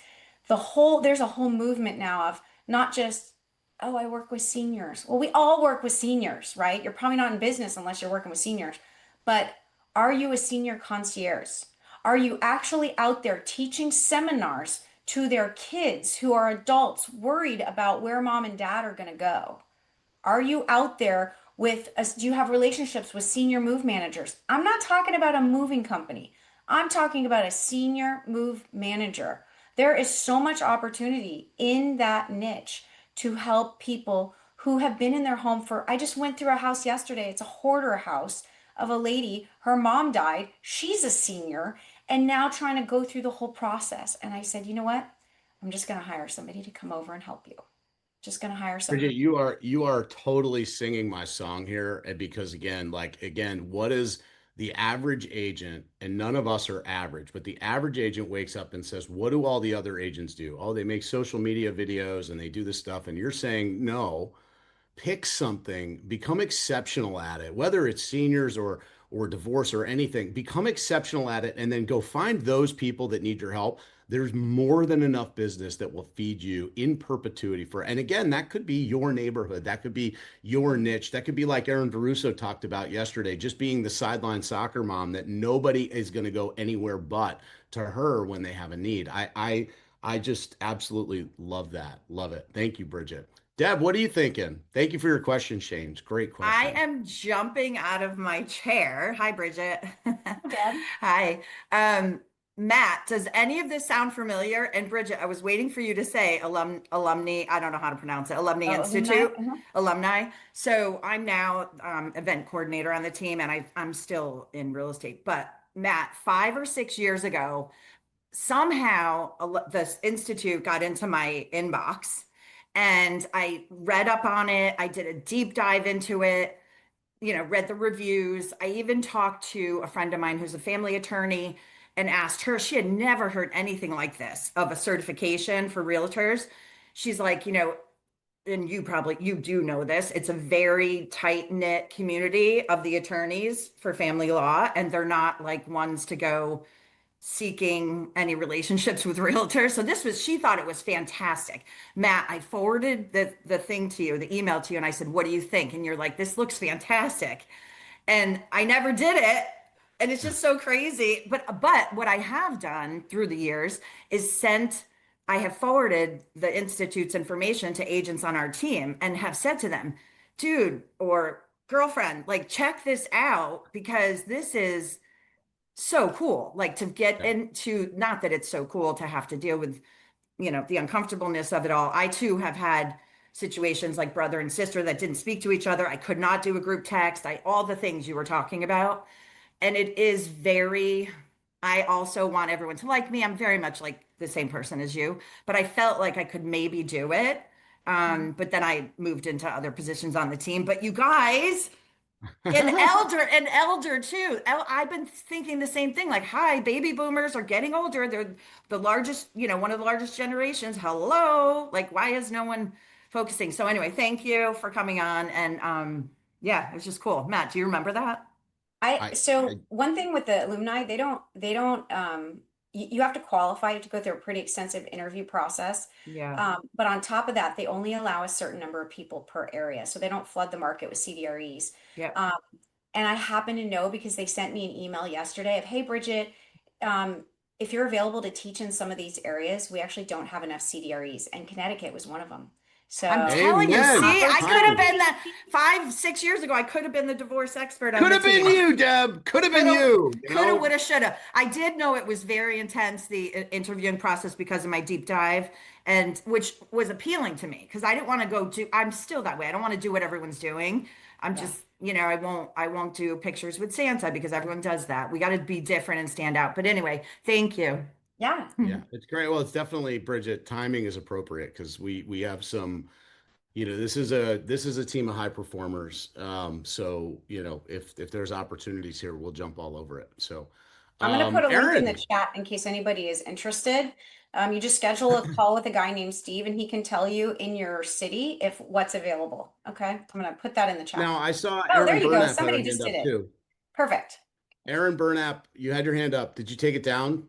there's a whole movement now of not just, oh, I work with seniors. Well, we all work with seniors, right? You're probably not in business unless you're working with seniors. But are you a senior concierge? Are you actually out there teaching seminars to their kids who are adults worried about where mom and dad are going to go? Are you out there do you have relationships with senior move managers? I'm not talking about a moving company. I'm talking about a senior move manager. There is so much opportunity in that niche to help people who have been in their home I just went through a house yesterday. It's a hoarder house of a lady. Her mom died. She's a senior and now trying to go through the whole process. And I said, you know what? I'm just going to hire somebody to come over and help you. Just going to hire Bridget, somebody. you are totally singing my song here, and because again, what is the average agent? And none of us are average, but the average agent wakes up and says, "What do all the other agents do? Oh, they make social media videos and they do this stuff." And you're saying, "No, pick something, become exceptional at it, whether it's seniors or divorce or anything, become exceptional at it and then go find those people that need your help. There's more than enough business that will feed you in perpetuity and again, that could be your neighborhood, that could be your niche, that could be like Aaron DeRusso talked about yesterday, just being the sideline soccer mom that nobody is going to go anywhere but to her when they have a need. I just absolutely love that. Love it. Thank you, Bridget. Deb, what are you thinking? Thank you for your question, Shane. Great I question. am jumping out of my chair. Hi, Bridget. Deb. Hi. Matt, does any of this sound familiar? And Bridget, I was waiting for you to say alumni, I don't know how to pronounce it, Alumni Oh, alumni. Institute, alumni. So I'm now event coordinator on the team and I'm still in real estate. But Matt, 5 or 6 years ago, somehow this institute got into my inbox and I read up on it. I did a deep dive into it, read the reviews. I even talked to a friend of mine who's a family attorney and asked her, she had never heard anything like this of a certification for realtors. She's like, and you do know this, it's a very tight knit community of the attorneys for family law, and they're not like ones to go seeking any relationships with realtors. So she thought it was fantastic. Matt, I forwarded the thing to you, the email to you, and I said, what do you think? And you're like, this looks fantastic. And I never did it. And it's just so crazy. But what I have done through the years is I have forwarded the Institute's information to agents on our team and have said to them, dude or girlfriend, like, check this out because this is so cool, like to get into, not that it's so cool to have to deal with, the uncomfortableness of it all. I too have had situations like brother and sister that didn't speak to each other. I could not do a group text. All the things you were talking about. And it is I also want everyone to like me. I'm very much like the same person as you, but I felt like I could maybe do it. But then I moved into other positions on the team. But you guys, an elder too. I've been thinking the same thing. Like, hi, baby boomers are getting older. They're the largest, one of the largest generations. Hello. Like, why is no one focusing? So anyway, thank you for coming on. And yeah, it was just cool. Matt, do you remember that? I, So I one thing with the alumni, they don't you have to qualify. You have to go through a pretty extensive interview process. Yeah. But on top of that, they only allow a certain number of people per area. So they don't flood the market with CDREs. Yep. Um, and I happen to know because they sent me an email yesterday of, hey, Bridget, if you're available to teach in some of these areas, we actually don't have enough CDREs. And Connecticut was one of them. So I'm telling you, Amen. see, I could have Finally. been that 5, 6 years ago. I could have been the divorce expert on Could the have been team. you, Deb. Could have been Coulda, you. coulda, woulda, shoulda. I did know it was very intense, the interviewing process, because of my deep dive. and which was appealing to me because I didn't want to go do, I'm still that way. I don't want to do what everyone's doing. I'm Yeah. just, I won't do pictures with Santa because everyone does that. We got to be different and stand out. But anyway, thank you. Yeah. Yeah, it's great. Well, it's definitely, Bridget, timing is appropriate because we have some, this is a team of high performers. So, if there's opportunities here, we'll jump all over it. So, I'm going to put a link in the Aaron. chat in case anybody is interested. You just schedule a call with a guy named Steve, and he can tell you in your city if what's available. Okay. I'm going to put that in the chat Now, for I you. saw Oh, there Aaron you go. Burnap had her Somebody hand just did up it. too. Perfect. Aaron Burnap, you had your hand up. Did you take it down?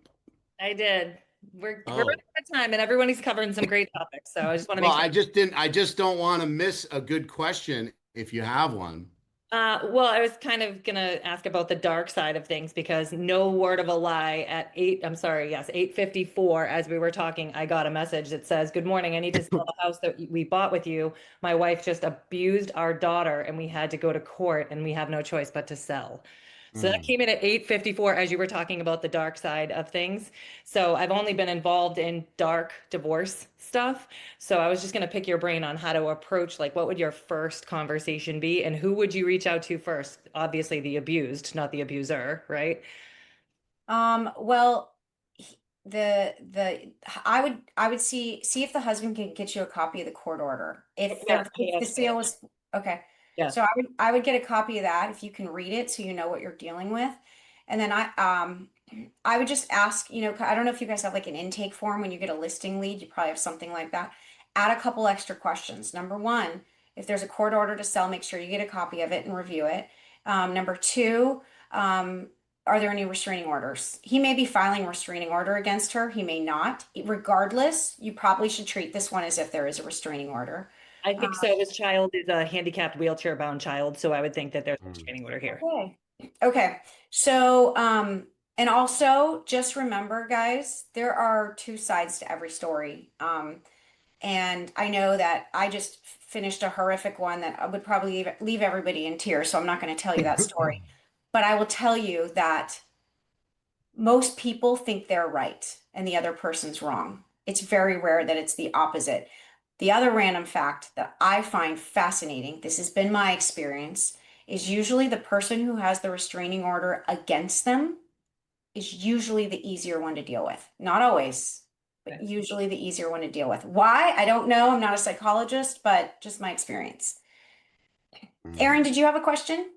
I did. We're running Oh, out of time and everybody's covering some great topics. So I just want to well, make sure. I just don't want to miss a good question if you have one. Well, I was kind of gonna ask about the dark side of things because no word of a lie at I'm sorry, yes, 8:54 as we were talking, I got a message that says, "Good morning, I need to sell the house that we bought with you. My wife just abused our daughter and we had to go to court and we have no choice but to sell." So that Mm. came in at 8:54 as you were talking about the dark side of things. So I've only been involved in dark divorce stuff. So I was just going to pick your brain on how to approach, like, what would your first conversation be and who would you reach out to first? Obviously the abused, not the abuser, right? Well, I would see if the husband can get you a copy of the court order. Yes, If the yes, sale was okay. yes. So I would get a copy of that if you can read it so you know what you're dealing with. And then I would just ask, I don't know if you guys have like an intake form when you get a listing lead, you probably have something like that. Add a couple extra questions. Number one, if there's a court order to sell, make sure you get a copy of it and review it. Number two, are there any restraining orders? He may be filing a restraining order against her. He may not. Regardless, you probably should treat this one as if there is a restraining order. I think so. This child is a handicapped wheelchair bound child. So I would think that there's a Mm. restraining order here. Okay. Okay. So, and also just remember, guys, there are two sides to every story. And I know that I just finished a horrific one that would probably leave everybody in tears. So I'm not going to tell you that story. But I will tell you that most people think they're right and the other person's wrong. It's very rare that it's the opposite. The other random fact that I find fascinating, this has been my experience, is usually the person who has the restraining order against them is usually the easier one to deal with. Not always, but Okay. usually the easier one to deal with. Why? I don't know. I'm not a psychologist, but just my experience. Mm. Erin, did you have a question?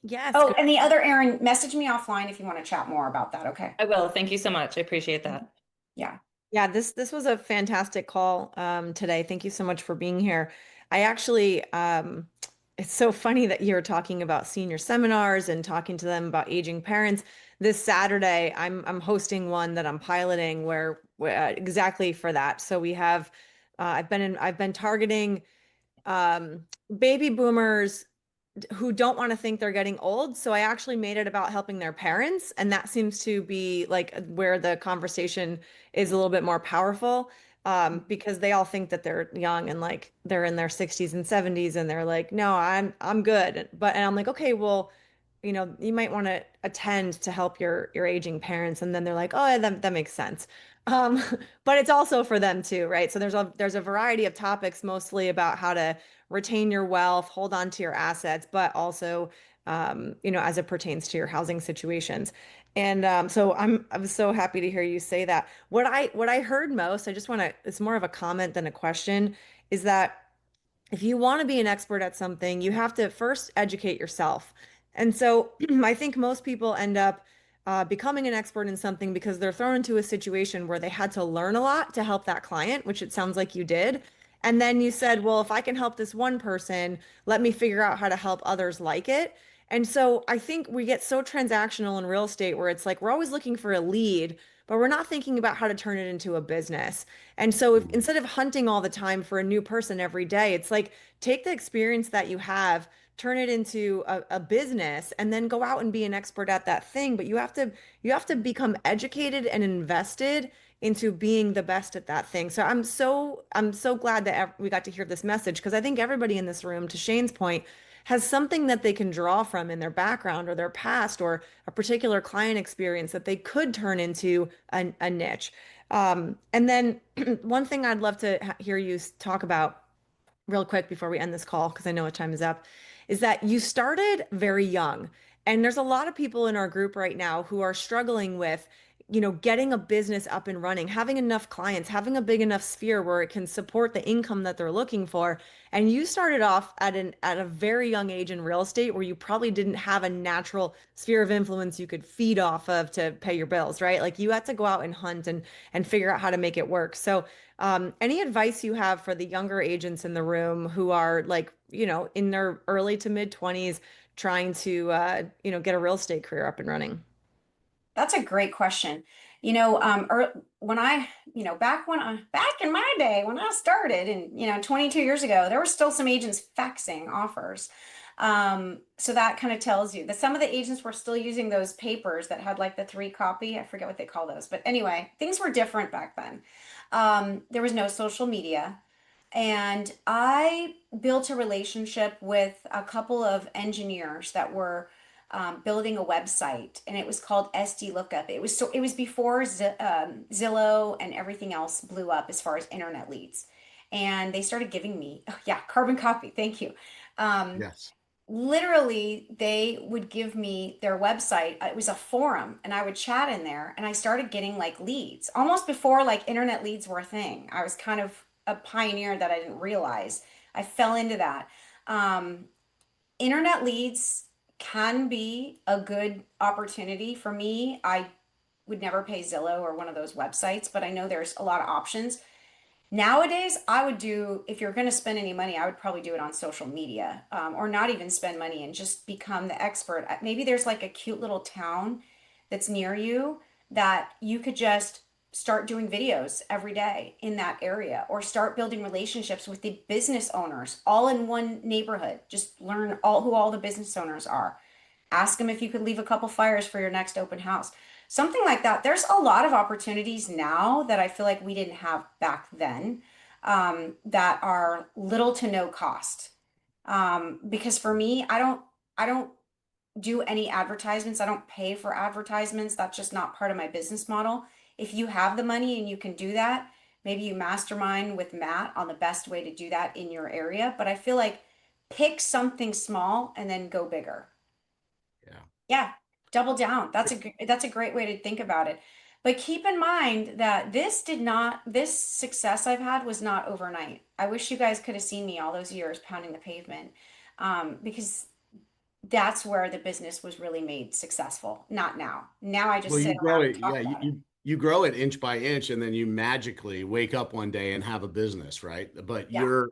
Yes. Oh, and the other Erin, message me offline if you want to chat more about that. Okay. I will. Thank you so much. I appreciate that. Yeah. Yeah, this was a fantastic call today. Thank you so much for being here. I actually it's so funny that you're talking about senior seminars and talking to them about aging parents. This Saturday, I'm hosting one that I'm piloting where exactly for that. So we have I've been targeting baby boomers who don't want to think they're getting old. So I actually made it about helping their parents. And that seems to be like where the conversation is a little bit more powerful, because they all think that they're young and like they're in their 60s and 70s and they're like, no, I'm good. And I'm like, okay, well, you might want to attend to help your aging parents. And then they're like, oh, that makes sense. Um, but it's also for them too, right? So there's a variety of topics, mostly about how to retain your wealth, hold on to your assets, but also, as it pertains to your housing situations. And so I was so happy to hear you say that. What I heard most, I just want to, it's more of a comment than a question, is that if you want to be an expert at something, you have to first educate yourself. And so I think most people end up becoming an expert in something because they're thrown into a situation where they had to learn a lot to help that client, which it sounds like you did. And then you said, well, if I can help this one person, let me figure out how to help others like it. And so I think we get so transactional in real estate where it's like we're always looking for a lead, but we're not thinking about how to turn it into a business. And so if Mm. instead of hunting all the time for a new person every day, it's like take the experience that you have, turn it into a business, and then go out and be an expert at that thing. But you have to become educated and invested into being the best at that thing. So I'm so glad that we got to hear this message because I think everybody in this room, to Shane's point, has something that they can draw from in their background or their past or a particular client experience that they could turn into a niche. And then one thing I'd love to hear you talk about real quick before we end this call, because I know our time is up, is that you started very young. And there's a lot of people in our group right now who are struggling with, getting a business up and running, having enough clients, having a big enough sphere where it can support the income that they're looking for. And you started off at a very young age in real estate where you probably didn't have a natural sphere of influence you could feed off of to pay your bills, right? Like you had to go out and hunt and figure out how to make it work. So any advice you have for the younger agents in the room who are like, in their early to mid 20s trying to, get a real estate career up and running? That's a great question. When back in my day when I started, and 22 years ago, there were still some agents faxing offers. So that kind of tells you that some of the agents were still using those papers that had like the 3 copy. I forget what they call those, but anyway, things were different back then. There was no social media. And I built a relationship with a couple of engineers that were building a website, and it was called SD Lookup. It was before Zillow and everything else blew up as far as internet leads, and they started giving me, oh, yeah, carbon copy. Thank you. Um, Yes. Literally, they would give me their website. It was a forum, and I would chat in there, and I started getting like leads almost before like internet leads were a thing. I was kind of a pioneer that I didn't realize. I fell into that. Um, Internet leads can be a good opportunity for me. I would never pay Zillow or one of those websites, but I know there's a lot of options. Nowadays, I would do, if you're going to spend any money, I would probably do it on social media, or not even spend money and just become the expert. Maybe there's like a cute little town that's near you that you could just start doing videos every day in that area, or start building relationships with the business owners all in one neighborhood. Just learn who all the business owners are. Ask them if you could leave a couple flyers for your next open house. Something like that. There's a lot of opportunities now that I feel like we didn't have back then, that are little to no cost. Because for me, I don't do any advertisements. I don't pay for advertisements. That's just not part of my business model. If you have the money and you can do that, maybe you mastermind with Matt on the best way to do that in your area. But I feel like pick something small and then go bigger. Yeah. Yeah, double down. That's a great way to think about it. But keep in mind that this success I've had was not overnight. I wish you guys could have seen me all those years pounding the pavement, because that's where the business was really made successful, not now. Now I just Well, you sit grow around it, and yeah, talk about it. you grow it inch by inch, and then you magically wake up one day and have a business, right? But Yeah.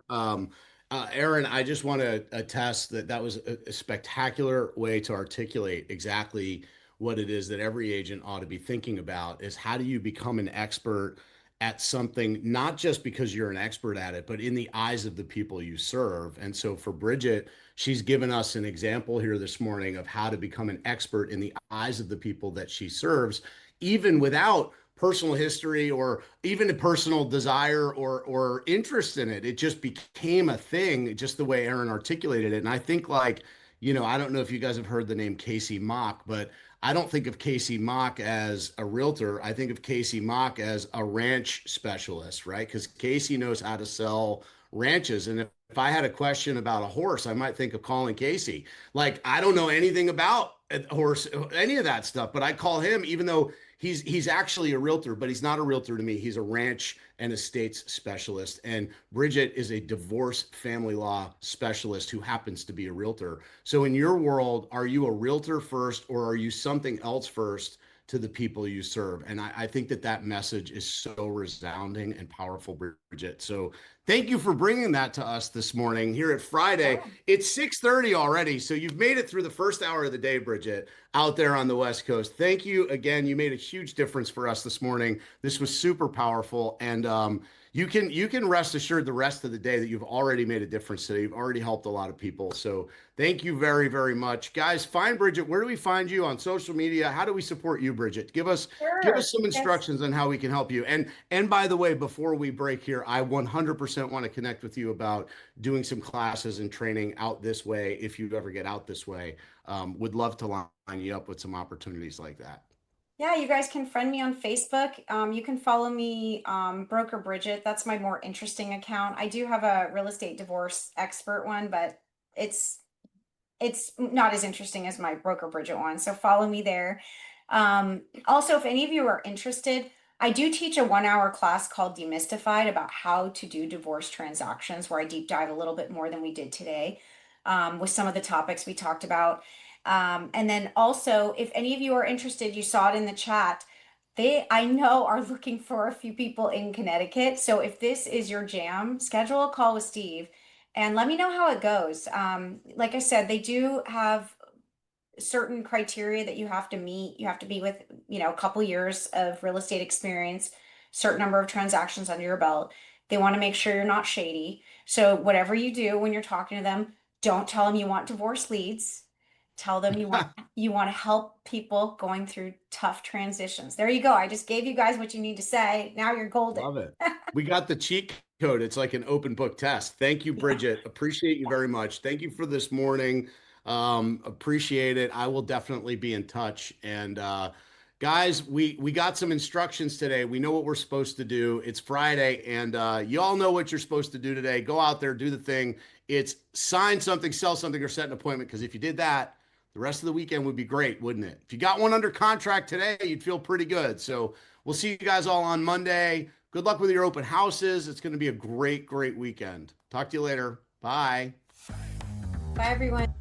Aaron, I just want to attest that that was a spectacular way to articulate exactly what it is that every agent ought to be thinking about is how do you become an expert at something, not just because you're an expert at it, but in the eyes of the people you serve. And so for Bridget, she's given us an example here this morning of how to become an expert in the eyes of the people that she serves, even without personal history or even a personal desire or interest in it. It just became a thing, just the way Aaron articulated it. And I think like, I don't know if you guys have heard the name Casey Mock, but I don't think of Casey Mock as a realtor. I think of Casey Mock as a ranch specialist, right? Because Casey knows how to sell ranches. And if I had a question about a horse, I might think of calling Casey. Like, I don't know anything about a horse, any of that stuff, but I call him, even though he's actually a realtor, but he's not a realtor to me. He's a ranch and estates specialist. And Bridget is a divorce family law specialist who happens to be a realtor. So in your world, are you a realtor first, or are you something else first to the people you serve? And I think that that message is so resounding and powerful, Bridget. So thank you for bringing that to us this morning here at Friday. Sure. It's 6:30 already. So you've made it through the first hour of the day, Bridget, out there on the West Coast. Thank you again. You made a huge difference for us this morning. This was super powerful. And you can rest assured the rest of the day that you've already made a difference today. You've already helped a lot of people. So thank you very, very much. Guys, find Bridget. Where do we find you on social media? How do we support you, Bridget? Give us Sure. some Yes. instructions on how we can help you. And by the way, before we break here, I 100% want to connect with you about doing some classes and training out this way if you ever get out this way. Would love to line you up with some opportunities like that. Yeah, you guys can friend me on Facebook. You can follow me, Broker Bridget. That's my more interesting account. I do have a real estate divorce expert one, but it's it's not as interesting as my Broker Bridget one. So follow me there. Also, if any of you are interested, I do teach a 1 hour class called Demystified about how to do divorce transactions, where I deep dive a little bit more than we did today, with some of the topics we talked about. And then also, if any of you are interested, you saw it in the chat. They, I know, are looking for a few people in Connecticut. So if this is your jam, schedule a call with Steve and let me know how it goes. Like I said, they do have certain criteria that you have to meet. You have to be with, a couple years of real estate experience, certain number of transactions under your belt. They want to make sure you're not shady. So whatever you do when you're talking to them, don't tell them you want divorce leads. Tell them you want to help people going through tough transitions. There you go. I just gave you guys what you need to say. Now you're golden. Love it. We got the cheat code. It's like an open book test. Thank you, Yeah. Bridget. Appreciate you very much. Thank you for this morning. Appreciate it. I will definitely be in touch. And guys, we got some instructions today. We know what we're supposed to do. It's Friday, and you all know what you're supposed to do today. Go out there, do the thing. It's sign something, sell something, or set an appointment. Because if you did that, the rest of the weekend would be great, wouldn't it? If you got one under contract today, you'd feel pretty good. So we'll see you guys all on Monday. Good luck with your open houses. It's going to be a great, great weekend. Talk to you later. Bye. Bye, everyone.